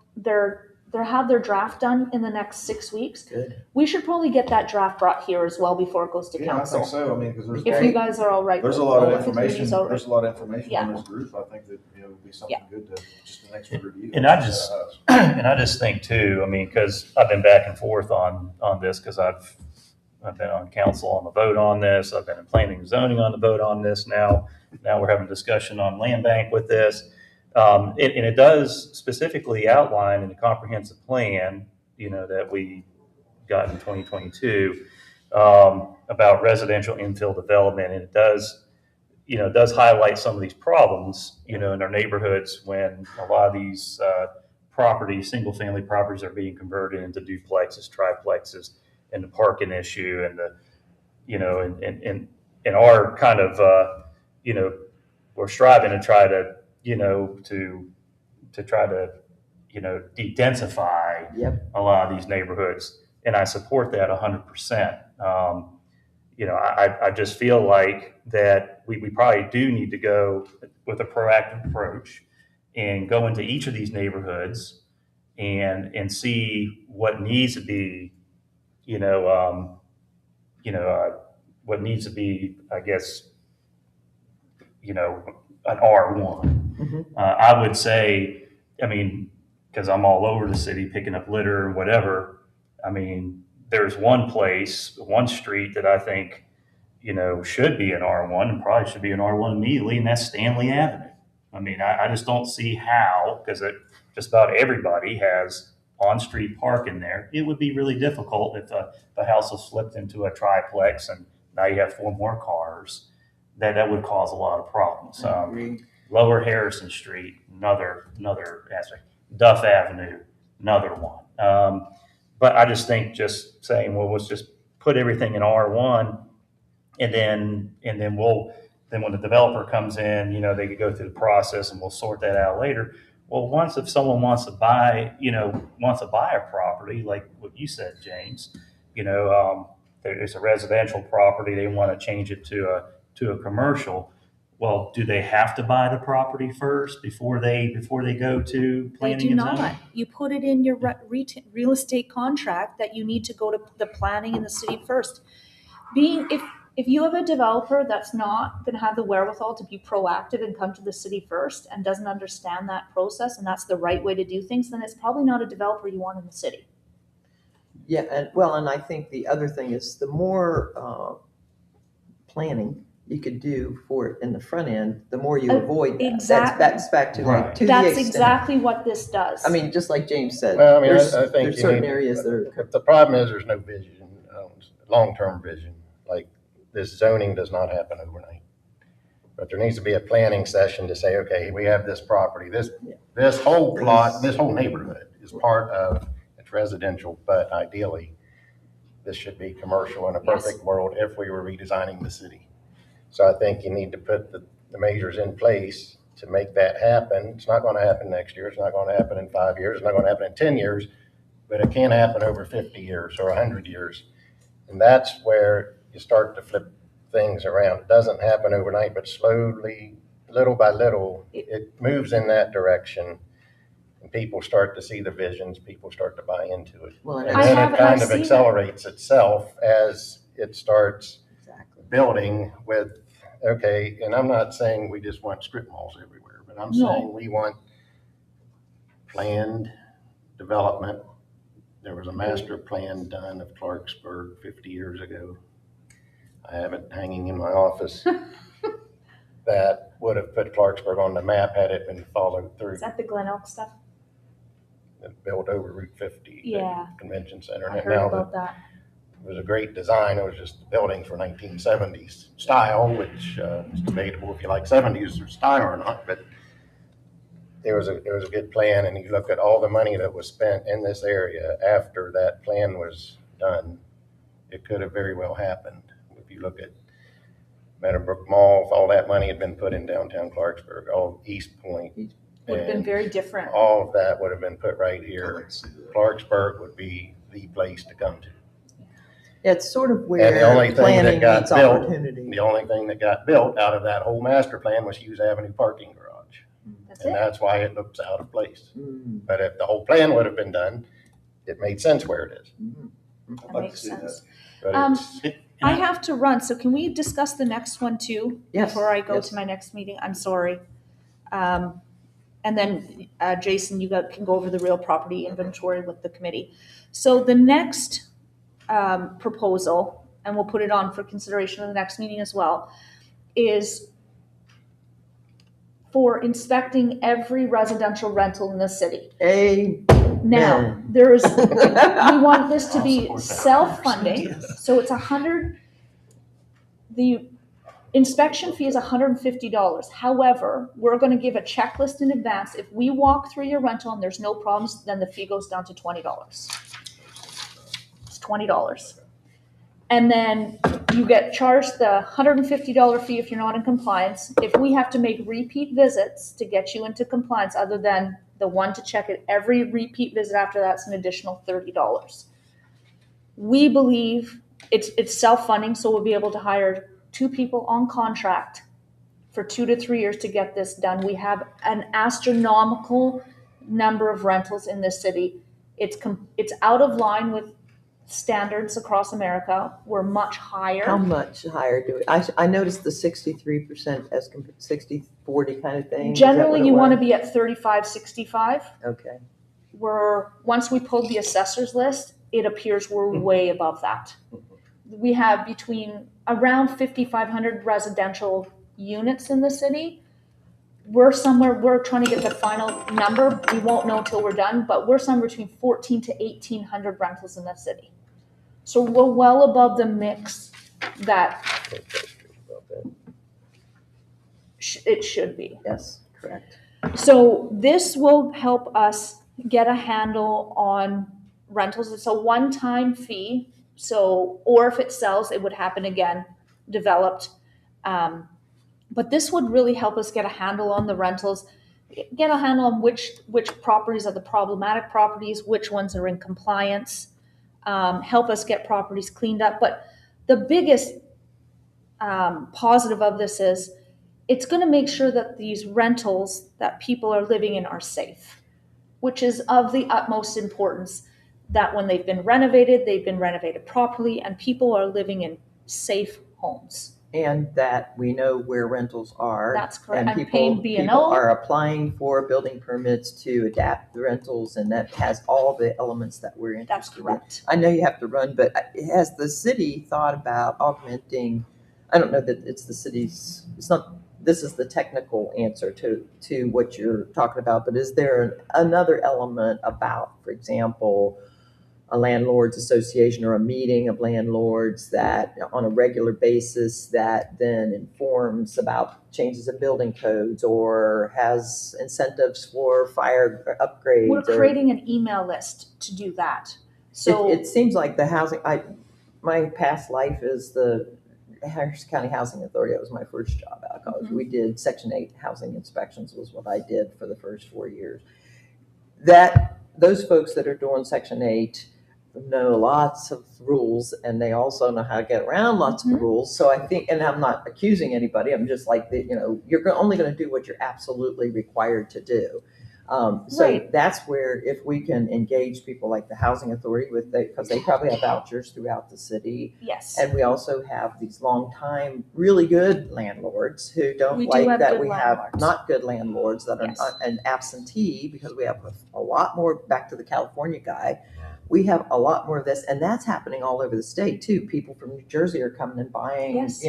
have their draft done in the next 6 weeks. Good. We should probably get that draft brought here as well before it goes to Yeah, I council. think so. I mean, because If you guys are all right. there's a with- lot of if the information. committee's all right. There's a lot of information Yeah. on this group. I think that it would be something good to just the next review. And I just think too, I mean, because I've been back and forth on this, because I've been on council on the vote on this. I've been in planning and zoning on the vote on this. Now we're having discussion on land bank with this. And it does specifically outline in the comprehensive plan, that we got in 2022, about residential infill development. And it does highlight some of these problems, in our neighborhoods when a lot of these single-family properties are being converted into duplexes, triplexes, and the parking issue and and our kind of, we're striving to try to, to try to, de-densify a lot of these neighborhoods. And I support that 100%. I just feel like that we probably do need to go with a proactive approach and go into each of these neighborhoods and see what needs to be, what needs to be, I guess, an R1. I would say, I mean, because I'm all over the city picking up litter and whatever. I mean, there's one street that I think, should be an R1 and probably should be an R1 immediately, and that's Stanley Avenue. I mean, I just don't see how, because just about everybody has on-street parking there. It would be really difficult if the house was flipped into a triplex and now you have 4 more cars. That would cause a lot of problems. Lower Harrison Street, another aspect. Duff Avenue, another one. But I just think just saying, well, let's just put everything in R1, and then when the developer comes in, they could go through the process and we'll sort that out later. Well, if someone wants to buy a property, like what you said, James, there's a residential property, they want to change it to a commercial. Well, do they have to buy the property first before they go to They planning do and zoning? not. You put it in your real estate contract that you need to go to the planning in the city first. If you have a developer that's not going to have the wherewithal to be proactive and come to the city first and doesn't understand that process and that's the right way to do things, then it's probably not a developer you want in the city. Yeah, and I think the other thing is the more planning you could do for it in the front end, the more you avoid that. Exactly. That's back to Right. to the That's extent. exactly what this does. I mean, just like James said, Well, I mean, there's I think certain areas that are. the problem is there's no vision, long-term vision. Like, this zoning does not happen overnight. But there needs to be a planning session to say, okay, we have this property, this whole plot, this whole neighborhood is part of, it's residential, but ideally, this should be commercial in a perfect world if we were redesigning the city. So I think you need to put the measures in place to make that happen. It's not going to happen next year. It's not going to happen in 5 years. It's not going to happen in 10 years, but it can happen over 50 years or 100 years. And that's where you start to flip things around. It doesn't happen overnight, but slowly, little by little, it moves in that direction. And people start to see the visions, people start to buy into it. Well, And and I then have- it kind I've of seen that. accelerates itself as it starts exactly. building with, okay, and I'm not saying we just want strip malls everywhere, but I'm No. saying we want planned development. There was a master plan done of Clarksburg 50 years ago. I have it hanging in my office. That would have put Clarksburg on the map had it been followed through. Is that the Glen Elk stuff? It built over Route 50, the Yeah. Convention Center. I And heard now about that. it was a great design. It was just the building for 1970s style, which is debatable if you like 70s style or not. But it was a good plan. And you look at all the money that was spent in this area after that plan was done, it could have very well happened. If you look at Meadowbrook Mall, if all that money had been put in downtown Clarksburg, all East Point. Would have been and very different. all of that would have been put right I'd here. like to see that. Clarksburg would be the place to come to. It's sort of And the only where thing planning that got meets built, opportunity. the only thing that got built out of that whole master plan was Hughes Avenue parking garage. That's And it. that's why it looks out of place. Mm, But if the whole plan would have been done, it made sense where it is. mm. I'd That like makes to see that. sense. But it's, I have to run, so can we discuss the next one too? Yes, Before I go yes. to my next meeting? I'm sorry. And then, Jason, can go over the real property inventory with the committee. So the next proposal, and we'll put it on for consideration in the next meeting as well, is for inspecting every residential rental in the city. Now, Amen. there is, we want this to I'll be support that. self-funding, Yes. so it's the inspection fee is $150. However, we're gonna give a checklist in advance. If we walk through your rental and there's no problems, then the fee goes down to $20. It's $20. And then you get charged the $150 fee if you're not in compliance. If we have to make repeat visits to get you into compliance, other than the one to check it, every repeat visit after that's an additional $30. We believe it's self-funding, so we'll be able to hire 2 people on contract for 2 to 3 years to get this done. We have an astronomical number of rentals in this city. It's out of line with standards across America. We're much higher. How much higher do we, I noticed the 63% as 60-40 kind of thing. Is that Generally, what it you want to was? be at 35-65. Okay. Once we pulled the assessors list, it appears we're way above that. We have between around 5,500 residential units in the city. We're trying to get the final number. We won't know until we're done, but we're somewhere between 1,400 to 1,800 rentals in the city. So we're well above the mix that it should be. Yes, correct. So this will help us get a handle on rentals. It's a one-time fee. So, or if it sells, it would happen again, developed. But this would really help us get a handle on the rentals, get a handle on which properties are the problematic properties, which ones are in compliance, help us get properties cleaned up. But the biggest positive of this is it's going to make sure that these rentals that people are living in are safe, which is of the utmost importance, that when they've been renovated properly, and people are living in safe homes. And that we know where rentals are. That's correct. And I'm paying people B&O. are applying for building permits to adapt the rentals, and that has all the elements that we're interested in. That's correct. I know you have to run, but has the city thought about augmenting, I don't know that it's the city's, it's not, this is the technical answer to what you're talking about, but is there another element about, for example, a landlords association or a meeting of landlords that on a regular basis that then informs about changes in building codes or has incentives for fire upgrades? We're creating an email list to do that. So It seems like the housing, my past life is the Harris County Housing Authority. That was my first job out of college. We did Section 8 housing inspections was what I did for the first 4 years. Those folks that are doing Section 8 know lots of rules, and they also know how to get around lots of rules. So I think, and I'm not accusing anybody, I'm just like, you're only going to do what you're absolutely required to do. So Right. that's where if we can engage people like the housing authority with because they probably have vouchers throughout the city. Yes. And we also have these long-time, really good landlords who don't We do like have that good we have landlords. not good landlords that are Yes. an absentee, because we have a lot more, back to the California guy, we have a lot more of this, and that's happening all over the state too. People from New Jersey are coming and buying, Yes.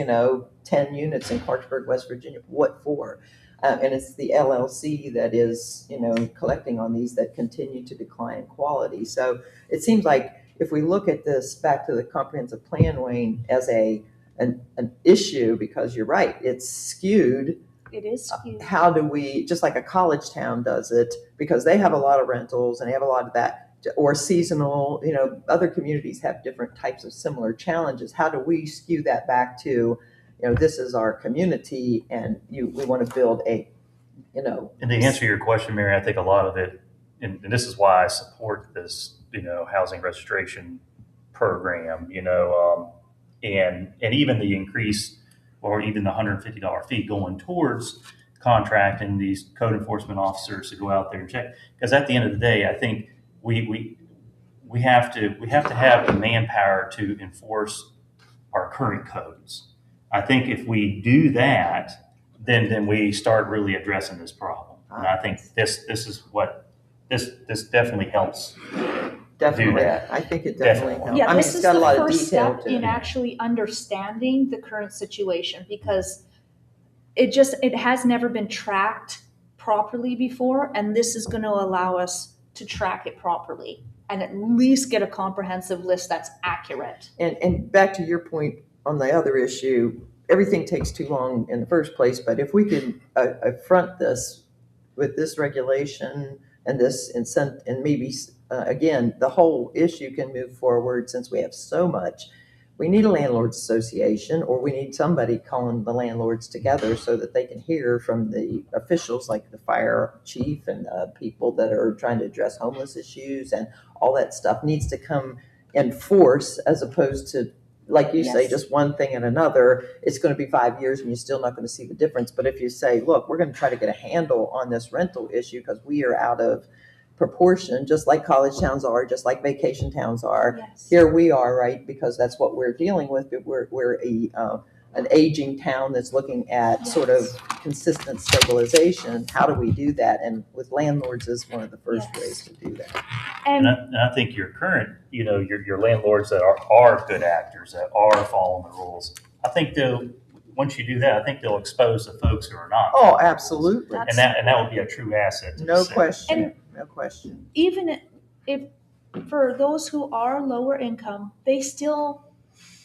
10 units in Clarksburg, West Virginia. What for? And it's the LLC that is, collecting on these that continue to decline in quality. So it seems like if we look at this back to the comprehensive plan, Wayne, as an issue, because you're right, it's skewed. It is skewed. How do we, just like a college town does it, because they have a lot of rentals and they have a lot of that, or seasonal, other communities have different types of similar challenges. How do we skew that back to, this is our community and we want to build a, And to answer your question, Mary, I think a lot of it, and this is why I support this, housing registration program, and even the increase or even the $150 fee going towards contracting these code enforcement officers to go out there and check. Because at the end of the day, I think we have to have the manpower to enforce our current codes. I think if we do that, then we start really addressing this problem. And I think this is what this definitely helps. Definitely, that. I think it definitely Definitely. helps. Yeah, I mean, this it's is got the a lot of first detail step to in it. actually understanding the current situation, because it has never been tracked properly before, and this is going to allow us to track it properly and at least get a comprehensive list that's accurate. And back to your point on the other issue, everything takes too long in the first place, but if we can affront this with this regulation and this incent, and maybe, again, the whole issue can move forward since we have so much. We need a landlords association, or we need somebody calling the landlords together so that they can hear from the officials like the fire chief and people that are trying to address homeless issues, and all that stuff needs to come in force, as opposed to, like you say, Yes. just one thing and another. It's going to be 5 years and you're still not going to see the difference. But if you say, look, we're going to try to get a handle on this rental issue because we are out of proportion, just like college towns are, just like vacation towns are. Yes. Here we are, right? Because that's what we're dealing with. But we're an aging town that's looking at sort of consistent stabilization. How do we do that? And with landlords is one of the first Yes. ways to do that. And And I think your current, your landlords that are good actors, that are following the rules, I think once you do that, I think they'll expose the folks who are not. Oh, absolutely. That's- And that would be a true asset to the No city. question. No question. even if for those who are lower income, they still,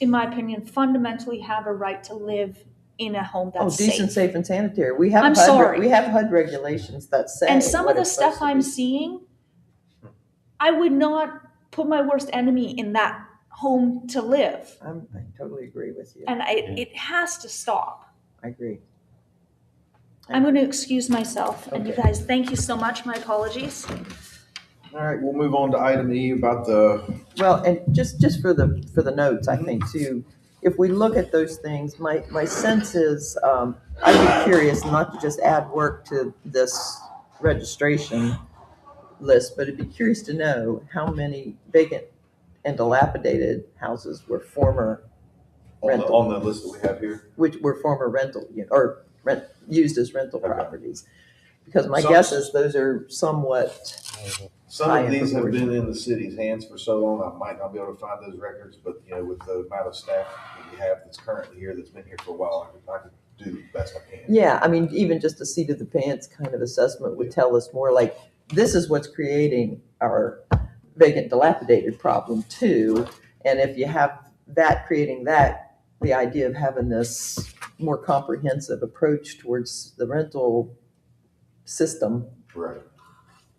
in my opinion, fundamentally have a right to live in a home Oh, that's decent, safe. safe, and sanitary. We have I'm HUD, sorry. we have HUD regulations that say. And some what of the it's supposed stuff to I'm be. seeing, I would not put my worst enemy in that home to live. I totally agree with you. And it has to stop. I agree. I'm going to excuse myself. And you Okay. guys, thank you so much. My apologies. All right, we'll move on to item E about the, Well, and just for the notes, I think too, if we look at those things, my sense is, I'd be curious not to just add work to this registration list, but I'd be curious to know how many vacant and dilapidated houses were former rental, on the list that we have here. which were former rental, or used as rental Okay. properties. Because my Some- guess is those are somewhat, Some High of in these have proportion. been in the city's hands for so long, I might not be able to find those records, but, with the amount of staff that we have that's currently here, that's been here for a while, I can do the best I can. yeah, I mean, even just a seat of the pants kind of assessment would tell us more like, this is what's creating our vacant dilapidated problem too. And if you have that creating that, the idea of having this more comprehensive approach towards the rental system. Right.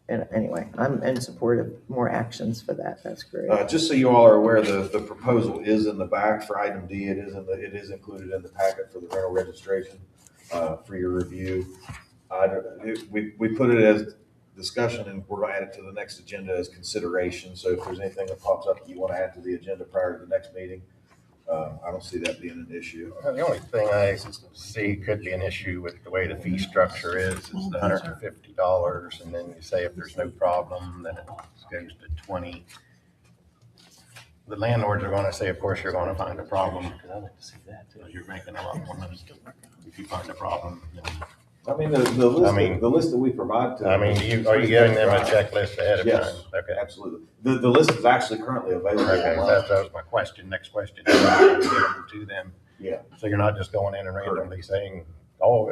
And anyway, I'm in support of more actions for that. That's great. Just so you all are aware, the proposal is in the back for item D. It is included in the packet for the rental registration, for your review. We put it as discussion, and we're gonna add it to the next agenda as consideration. So if there's anything that pops up that you want to add to the agenda prior to the next meeting, I don't see that being an issue. Well, the only thing I see could be an issue with the way the fee structure is the $150, and then you say if there's no problem, then it goes to 20. The landlords are gonna say, of course, you're gonna find a problem, Because I'd like to see that too. because you're making a lot more money. If you find a problem, then, I mean, the list, I mean- the list that we provide to. I mean, are you giving them a checklist ahead of time? Yes, Okay. absolutely. The list is actually currently available Okay, online. that was my question. Next question. Give them to them. Yeah. So you're not just going in and randomly saying, oh,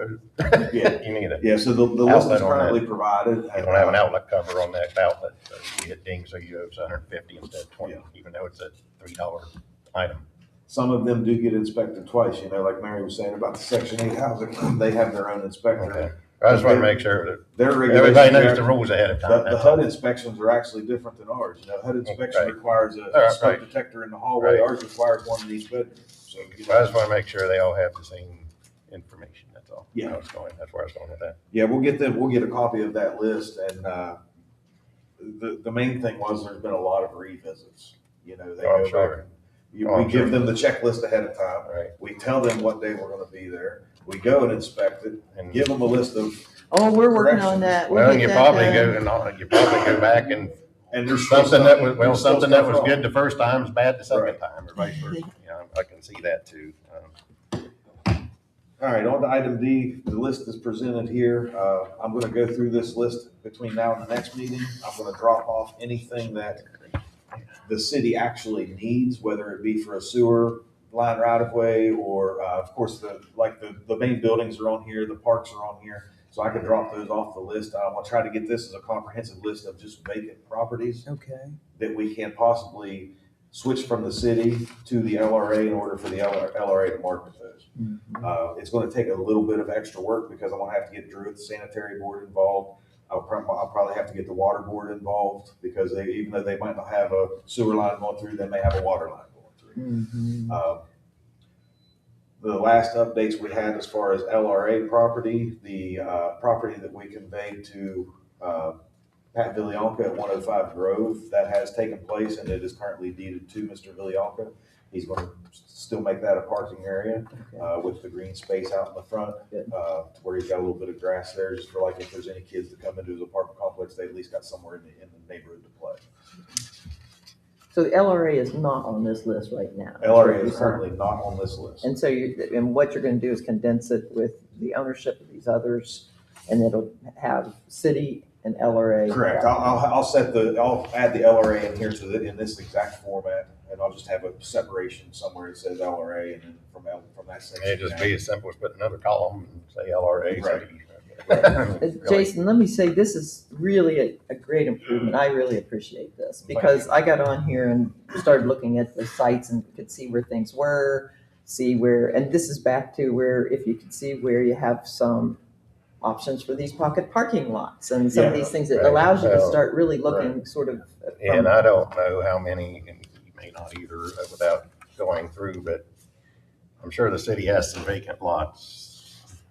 Yeah. you need it. Yeah, so the list is Outlet on that. currently provided. You don't have an outlet cover on that outlet, so you get dinged, so you owe $150 instead of 20, Yeah. even though it's a $3 item. Some of them do get inspected twice, like Mary was saying about the Section 8 housing, they have their own Okay. inspector. I just want to make sure that Their everybody regulations, knows the rules ahead of time. the that's HUD all. inspections are actually different than ours. HUD inspection Right. requires a Right. smoke detector in the hallway, Right. ours requires one in each bedroom. So, I just want to make sure they all have the same information, that's all. Yeah. That's where I was going with that. yeah, we'll get a copy of that list, and the main thing was there's been a lot of revisits. They Oh, I'm go sure. back. Oh, We I'm give sure. them the checklist ahead of time. Right. We tell them what day we're going to be there. We go and inspect it, And give them a list of, Oh, we're working on that. We'll well, get you that probably done. go back and and there's still something that was, there's still something that stuff was wrong. good the first time is bad the second Right. time, or vice versa. I can see that too. All right, on to item D, the list is presented here. I'm gonna go through this list between now and the next meeting. I'm gonna drop off anything that the city actually needs, whether it be for a sewer line right of way, or, of course, the main buildings are on here, the parks are on here. So I can drop those off the list. I'm gonna try to get this as a comprehensive list of just vacant properties Okay. that we can possibly switch from the city to the LRA in order for the LRA to market those. It's gonna take a little bit of extra work because I'm gonna have to get Drew at the sanitary board involved. I'll probably have to get the water board involved because even though they might not have a sewer line going through, they may have a water line going through. The last updates we had as far as LRA property, the property that we conveyed to Pat Villionka at 105 Grove, that has taken place and it is currently deeded to Mr. Villionka. He's going to still make that a parking area with the green space out in the front, Good. to where he's got a little bit of grass there, just for like if there's any kids that come into his apartment complex, they at least got somewhere in the neighborhood to play. So the LRA is not on this list right now. LRA is currently not on this list. And so and what you're gonna do is condense it with the ownership of these others, and it'll have city and LRA. Correct. I'll add the LRA in here in this exact format, and I'll just have a separation somewhere that says LRA, and then from that section. It'd just be as simple as put another column and say LRA. Right. Jason, let me say, this is really a great improvement. I really appreciate this because I got on here and started looking at the sites and could see where things were, and this is back to where, if you could see where you have some options for these pocket parking lots and some of these things, it right. allows you to So, start really looking sort of. And I don't know how many, and you may not either without going through, but I'm sure the city has some vacant lots.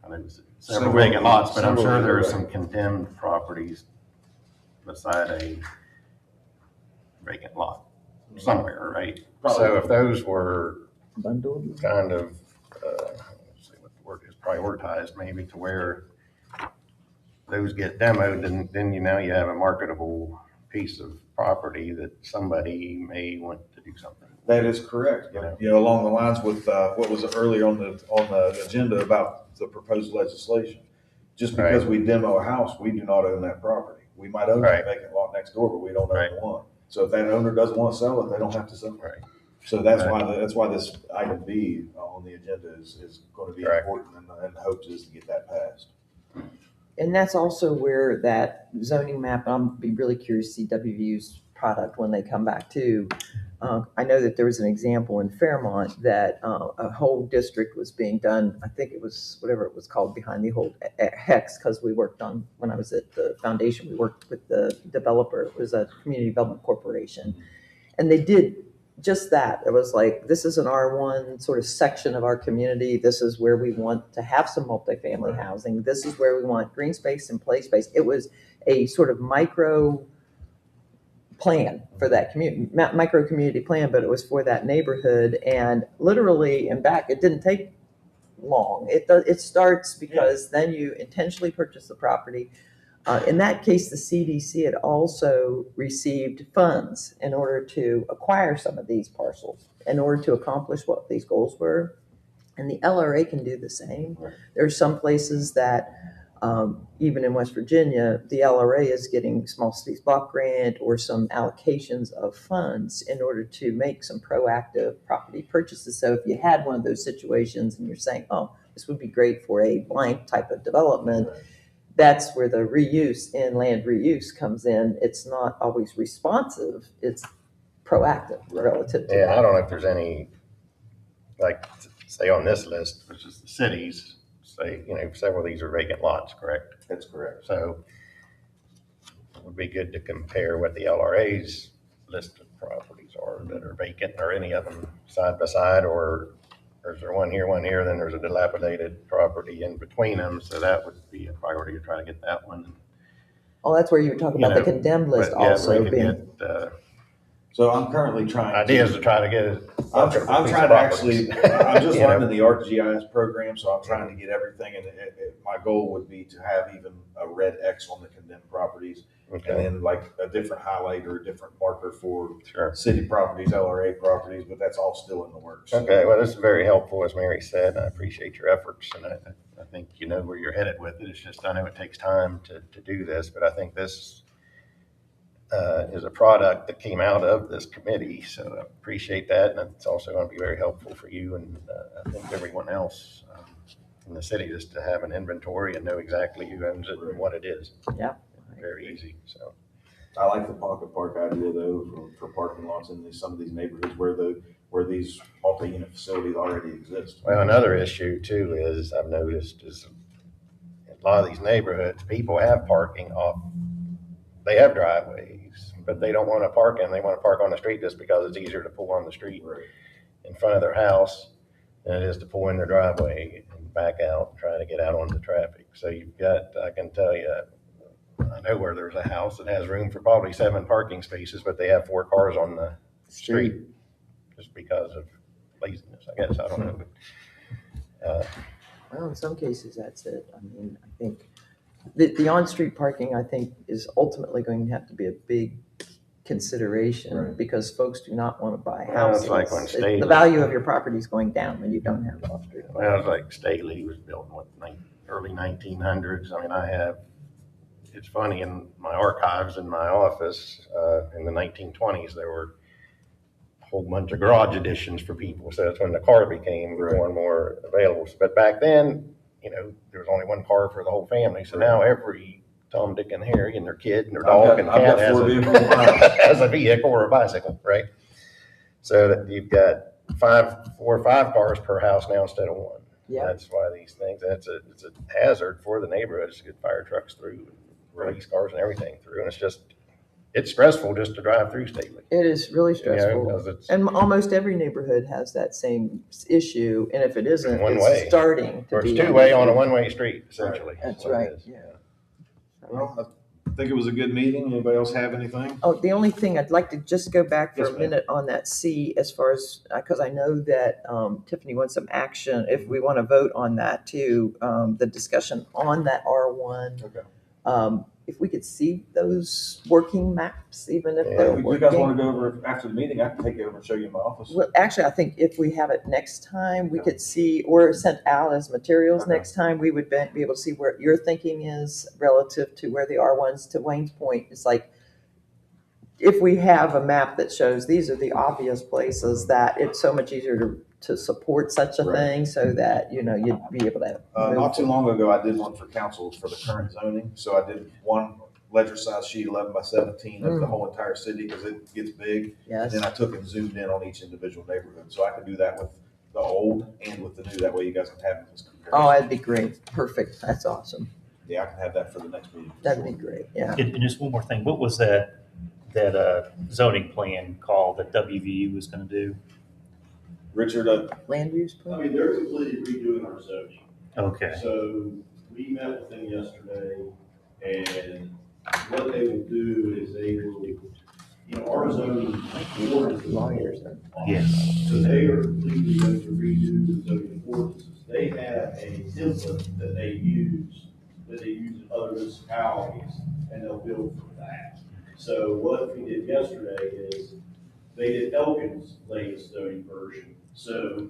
I know several vacant lots, but I'm sure there are some condemned properties beside a vacant lot somewhere, right? So if those were Bundled. kind of, let's see what the word is, prioritized maybe to where those get demoed, then you have a marketable piece of property that somebody may want to do something. That is correct. But, along the lines with what was earlier on the agenda about the proposed legislation. Just because we demo a house, we do not own that property. We might own that vacant lot next door, but we don't own the one. So if that owner doesn't want to sell it, they don't have to sell it. Right. So that's why this item B on the agenda is going to be important, and the hope is to get that passed. And that's also where that zoning map, I'll be really curious to see WVU's product when they come back too. I know that there was an example in Fairmont that a whole district was being done. I think it was whatever it was called behind the old HEX, because we worked on, when I was at the foundation, we worked with the developer. It was a community development corporation. And they did just that. It was like, this is an R1 sort of section of our community. This is where we want to have some multifamily housing. This is where we want green space and play space. It was a sort of micro plan for that community, micro community plan, but it was for that neighborhood. And literally, and back, it didn't take long. It starts because then you intentionally purchase the property. In that case, the CDC had also received funds in order to acquire some of these parcels, in order to accomplish what these goals were. And the LRA can do the same. Right. There are some places that, even in West Virginia, the LRA is getting small cities block grant or some allocations of funds in order to make some proactive property purchases. So if you had one of those situations and you're saying, oh, this would be great for a blank type of development, that's where the reuse in land reuse comes in. It's not always responsive, it's proactive relative to Yeah, that. I don't know if there's any, like, say on this list, which is the cities, say, several of these are vacant lots, correct? That's correct. So it would be good to compare what the LRA's list of properties are that are vacant, or any of them side by side, or is there one here, then there's a dilapidated property in between them, so that would be a priority to try to get that one. Oh, that's where you were talking about the condemned list But yeah, also we being. could get, So I'm currently trying. ideas to try to get it. I'm trying to actually, I'm just You know. learning the ArcGIS program, so I'm trying to get everything, and my goal would be to have even a red X on the condemned properties, and Okay, then like a different highlight or a different marker for sure. city properties, LRA properties, but that's all still in the works. Okay, well, this is very helpful, as Mary said. I appreciate your efforts, and I think you know where you're headed with it. It's just, I know it takes time to do this, but I think this is a product that came out of this committee, so I appreciate that, and it's also going to be very helpful for you and I think everyone else in the city, just to have an inventory and know exactly who owns it and what it is. Yeah. Very easy, so. I like the pocket park idea though, for parking lots in some of these neighborhoods where these multi-unit facilities already exist. Well, another issue too is, I've noticed, is in a lot of these neighborhoods, people have parking off, they have driveways, but they don't want to park in, they want to park on the street just because it's easier to pull on the street Right. in front of their house than it is to pull in their driveway and back out and try to get out on the traffic. So you've got, I can tell you, I know where there's a house that has room for probably 7 parking spaces, but they have 4 cars on the street just because of laziness, I guess. I don't know. But, Well, in some cases, that's it. I mean, I think the on-street parking, I think, is ultimately going to have to be a big consideration Right. because folks do not want to buy Well, houses. it's like when Staley- The value of your property is going down when you don't have off-street well, parking. it's like Staley was built in what, early 1900s. I mean, it's funny, in my archives in my office, in the 1920s, there were a whole bunch of garage additions for people. So that's when the car became more and more available. But back then, there was only one car for the whole family. So now every Tom, Dick, and Harry and their kid and their dog and I've cat got 4 vehicles in my house. has a vehicle or a bicycle, right? So that you've got 4 or 5 cars per house now instead of 1. Yeah. That's why these things, it's a hazard for the neighborhood to get fire trucks through, police cars and everything through. And it's stressful just to drive through Stately. It is really stressful. Because it's And almost every neighborhood has that same issue. And if it isn't, One it's way. starting to or it's be. 2-way on a 1-way street, essentially. That's what it right, is. yeah. Well, I think it was a good meeting. Anybody else have anything? Oh, the only thing I'd like to just go back for Yes, a ma'am. minute on that C as far as, because I know that Tiffany wants some action, if we want to vote on that too, the discussion on that R1. Okay. If we could see those working maps, even if Yeah. they're If you guys want working. to go over after the meeting, I can take you over and show you in my office. Well, actually, I think if we have it next time, we could see, or sent out as materials Okay. next time, we would be able to see where your thinking is relative to where the R1s, to Wayne's point. It's like, if we have a map that shows these are the obvious places that it's so much easier to support such a Right. thing so that, you'd be able to. Not too long ago, I did one for council for the current zoning. So I did one ledger size sheet, 11 by 17 of the whole entire city because it gets big. And Yes, then I took and zoomed in on each individual neighborhood. So I could do that with the old and with the new. That way you guys can have this comparison. oh, that'd be great, perfect, that's awesome, Yeah, I can have that for the next meeting. that'd be great, yeah. And just one more thing, what was that zoning plan called that WVU was gonna do? Richard, Land use I plan? mean, they're completely redoing our zoning. Okay, So we met with them yesterday, and what they will do is they will our zoning board is Lawyers. Yes. so they are completely going to redo the zoning ordinances. They have a template that they use in other municipalities, and they'll build from that. So what we did yesterday is, they did Elkin's latest zoning version. So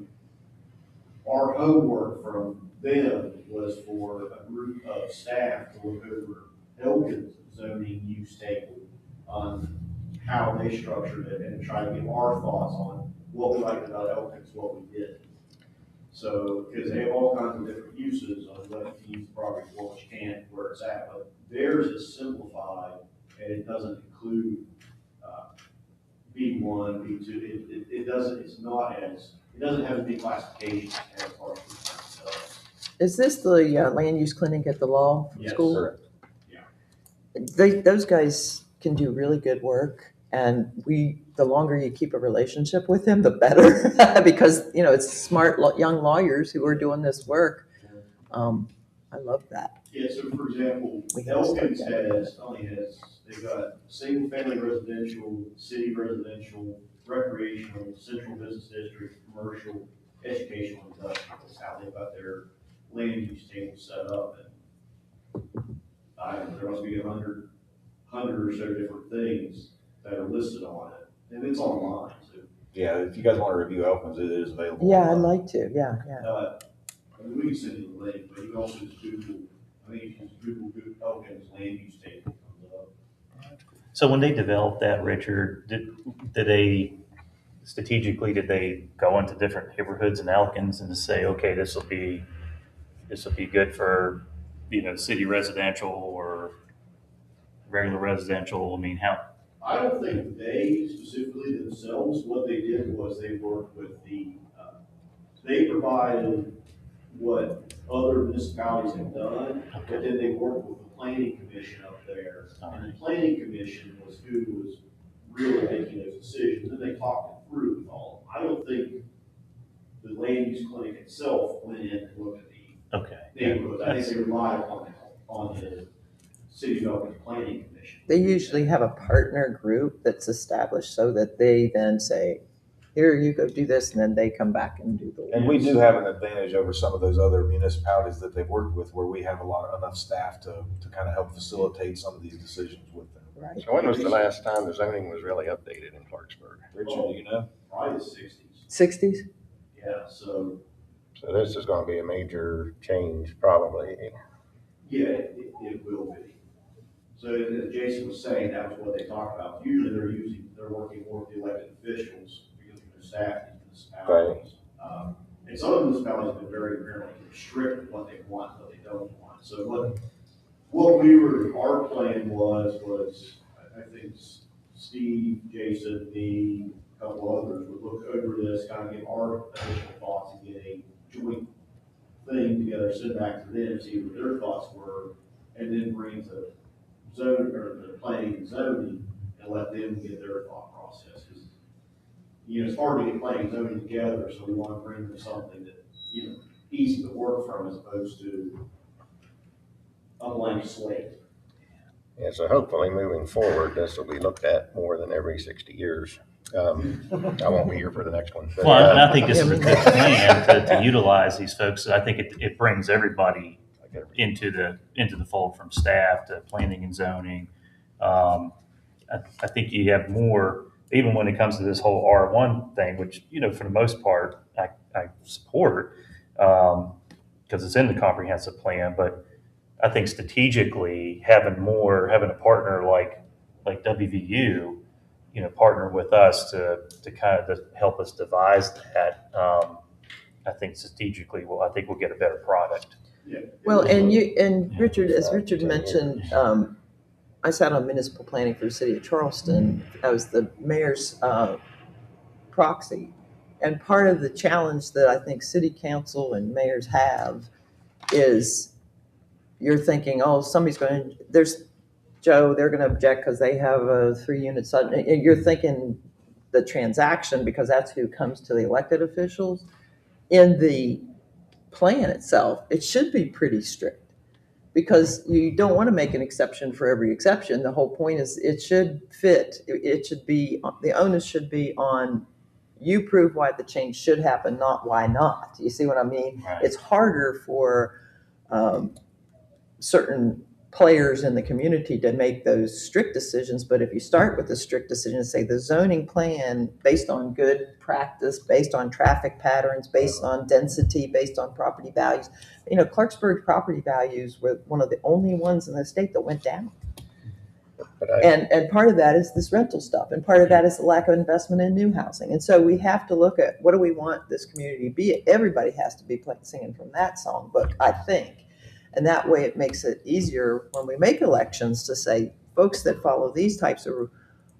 our homework from them was for a group of staff to look over Elkin's zoning use table on how they structured it and try to give our thoughts on what we liked about Elkins, what we did. So, because they have all kinds of different uses on what you use property for, what you can't, where it's at, but theirs is simplified and it doesn't include B1, B2. It doesn't, it's not as, it doesn't have as many classifications as our does. Is this the land use clinic at the law Yes, school? sir. Those guys can do really good work, and the longer you keep a relationship with them, the better, because, it's smart young lawyers who are doing this work. I love that. Yeah, so for example, We gotta start Elkins that. they've got single family residential, city residential, recreational, central business district, commercial, educational, industrial. That's how they've got their land use table set up. And there must be 100 or so different things that are listed on it. And it's online, so. Yeah, if you guys want to review Elkins, it is available. Yeah, I'd online. like to, yeah. I mean, we can send you the link, but you can also just Google, I think you can just Google Elkins land use table. Comes up. So when they developed that, Richard, did they strategically, did they go into different neighborhoods in Elkins and say, okay, this will be good for, city residential or regular residential? I mean, how? I don't think they specifically themselves, what they did was they worked with they provided what other municipalities have done, but then they worked with the planning commission up there. And the planning commission was who was really making those decisions, and they talked it through with all of them. I don't think the land use clinic itself went in and looked at the neighborhoods. I think they relied on the city development planning commission. They usually have a partner group that's established so that they then say, here, you go do this, and then they come back and do the. And we do have an advantage over some of those other municipalities that they've worked with, where we have enough staff to kind of help facilitate some of these decisions with them. Right. So when was the last time the zoning was really updated in Clarksburg? Richard, do you know? Probably the 60s. 60s? Yeah, so, So this is gonna be a major change, probably. yeah, it will be. So as Jason was saying, that was what they talked about. Usually they're working more with the elected officials because of the staff in municipalities. And some of the municipalities have been very apparently strict with what they want, what they don't want. So our plan was, I think Steve, Jason, me, a couple others would look over this, kind of give our initial thoughts and get a joint thing together, send back to them, see what their thoughts were, and then bring to zone or the planning and zoning and let them get their thought process. Because, it's hard to get planning and zoning together, so we want to bring them something that, easy to work from as opposed to a blank slate. Yeah, so hopefully moving forward, this will be looked at more than every 60 years. I won't be here for the next one. But, Well, and I think this is a good plan to utilize these folks. I think it brings everybody into the fold, from staff to planning and zoning. I think you have more, even when it comes to this whole R1 thing, which, for the most part, I support, because it's in the comprehensive plan. But I think strategically having a partner like WVU, partner with us to kind of help us devise that. I think strategically, we'll get a better product. Yeah. Well, and Richard, as Richard mentioned, I sat on municipal planning for the city of Charleston. I was the mayor's proxy. And part of the challenge that I think city council and mayors have is you're thinking, oh, there's Joe, they're going to object because they have a 3-unit sudden. And you're thinking the transaction, because that's who comes to the elected officials. In the plan itself, it should be pretty strict. because you don't want to make an exception for every exception. The whole point is it should fit. It should be, the onus should be on you prove why the change should happen, not why not. You see what I mean? Right. It's harder for certain players in the community to make those strict decisions, but if you start with a strict decision, say the zoning plan based on good practice, based on traffic patterns, based on density, based on property values. Clarksburg property values were one of the only ones in the state that went down. But And part of that is this rental stuff, and part of that is the lack of investment in new housing. And so we have to look at, what do we want this community to be? Everybody has to be singing from that songbook, I think. And that way it makes it easier when we make elections to say, folks that follow these types of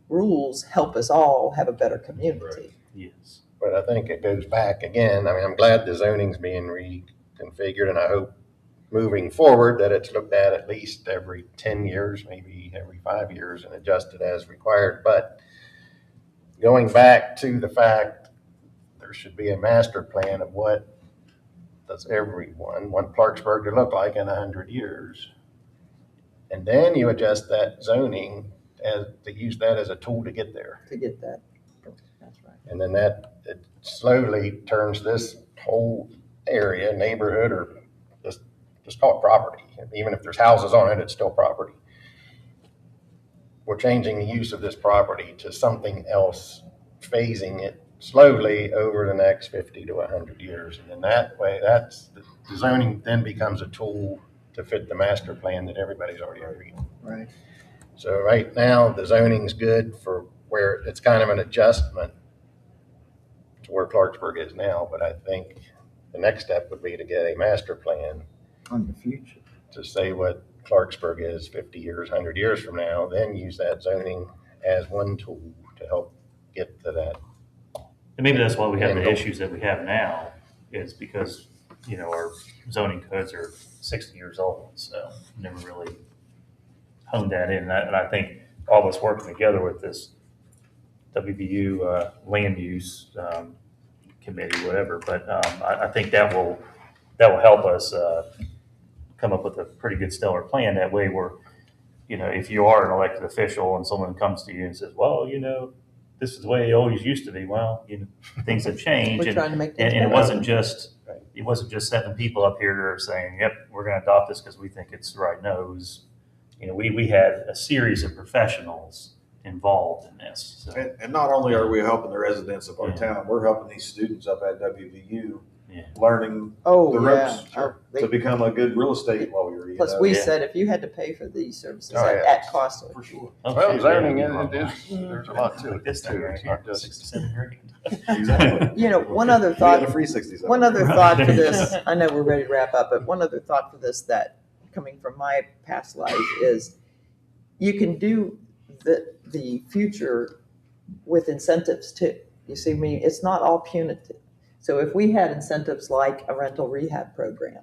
rules help us all have a better community. Yes. But I think it goes back again. I mean, I'm glad the zoning's being reconfigured, and I hope moving forward that it's looked at least every 10 years, maybe every 5 years, and adjusted as required. But going back to the fact there should be a master plan of what does everyone want Clarksburg to look like in 100 years. And then you adjust that zoning to use that as a tool to get there. To get that. That's right. And then it slowly turns this whole area, neighborhood, or just call it property. Even if there's houses on it, it's still property. We're changing the use of this property to something else, phasing it slowly over the next 50 to 100 years. And then that way, the zoning then becomes a tool to fit the master plan that everybody's already agreed on. Right. So right now, the zoning's good for where it's kind of an adjustment to where Clarksburg is now. But I think the next step would be to get a master plan On the future. to say what Clarksburg is 50 years, 100 years from now, then use that zoning as one tool to help get to that. And maybe that's why we have the Yeah. issues that we have now, is because, our zoning codes are 60 years old, so never really honed that in. And I think all of us working together with this WVU land use committee, whatever, but I think that will help us come up with a pretty good stellar plan. That way we're, if you are an elected official and someone comes to you and says, well, this is the way it always used to be. Well, things have changed. We're trying to make and things it better. wasn't just 7 people up here that are saying, yep, we're going to adopt this because we think it's right. No, it was, we had a series of professionals involved in this. So, And not only are we helping the residents of our Yeah. town, we're helping these students up at WVU Yeah. learning Oh, the yeah. ropes Oh, to become a good real estate lawyer. Plus, we Yeah. said if you had to pay for these services Oh, yeah. at cost, For sure. oh, Well, shit, zoning, yeah. there's a lot to it. This thing too. right It's here, not just 67 grand. Exactly. one other We got thought. a free 60s. One other thought for this, I know we're ready to wrap up, but one other thought for this that coming from my past life is you can do the future with incentives too. You see, it's not all punitive. So if we had incentives like a rental rehab program,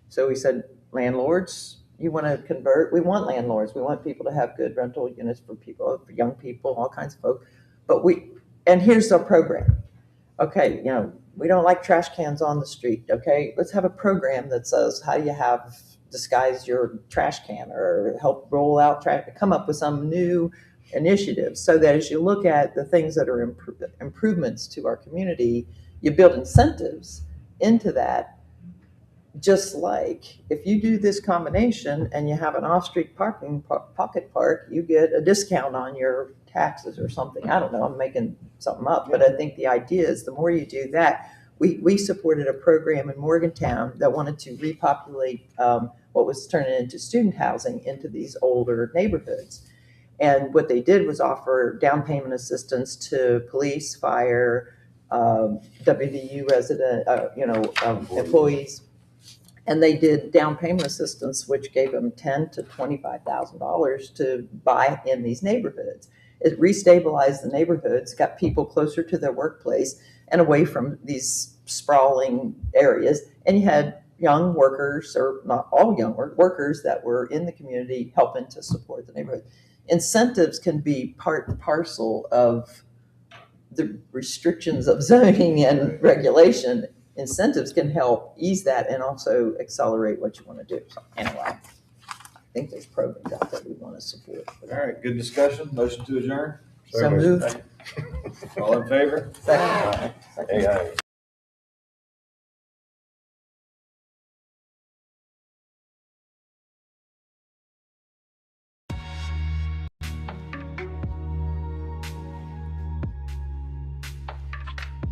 so we said, landlords, you want to convert, we want landlords, we want people to have good rental units for people, for young people, all kinds of folks. And here's our program. Okay, we don't like trash cans on the street. Okay, let's have a program that says, how do you disguise your trash can, or help roll out come up with some new initiatives, so that as you look at the things that are improvements to our community, you build incentives into that. Just like if you do this combination and you have an off-street pocket park, you get a discount on your taxes or something. I don't know, I'm making something up, but I think the idea is the more you do that, we supported a program in Morgantown that wanted to repopulate what was turning into student housing into these older neighborhoods. And what they did was offer down payment assistance to police, fire, WVU resident, employees. And they did down payment assistance, which gave them $10,000 to $25,000 to buy in these neighborhoods. It restabilized the neighborhoods, got people closer to their workplace and away from these sprawling areas. And you had young workers, or not all young workers, that were in the community helping to support the neighborhood. Incentives can be part and parcel of the restrictions of zoning and regulation. Incentives can help ease that and also accelerate what you want to do. So anyway, think there's programs out there we want to support. All right, good discussion. Motion to adjourn. So moved. All in favor? Second. Hey,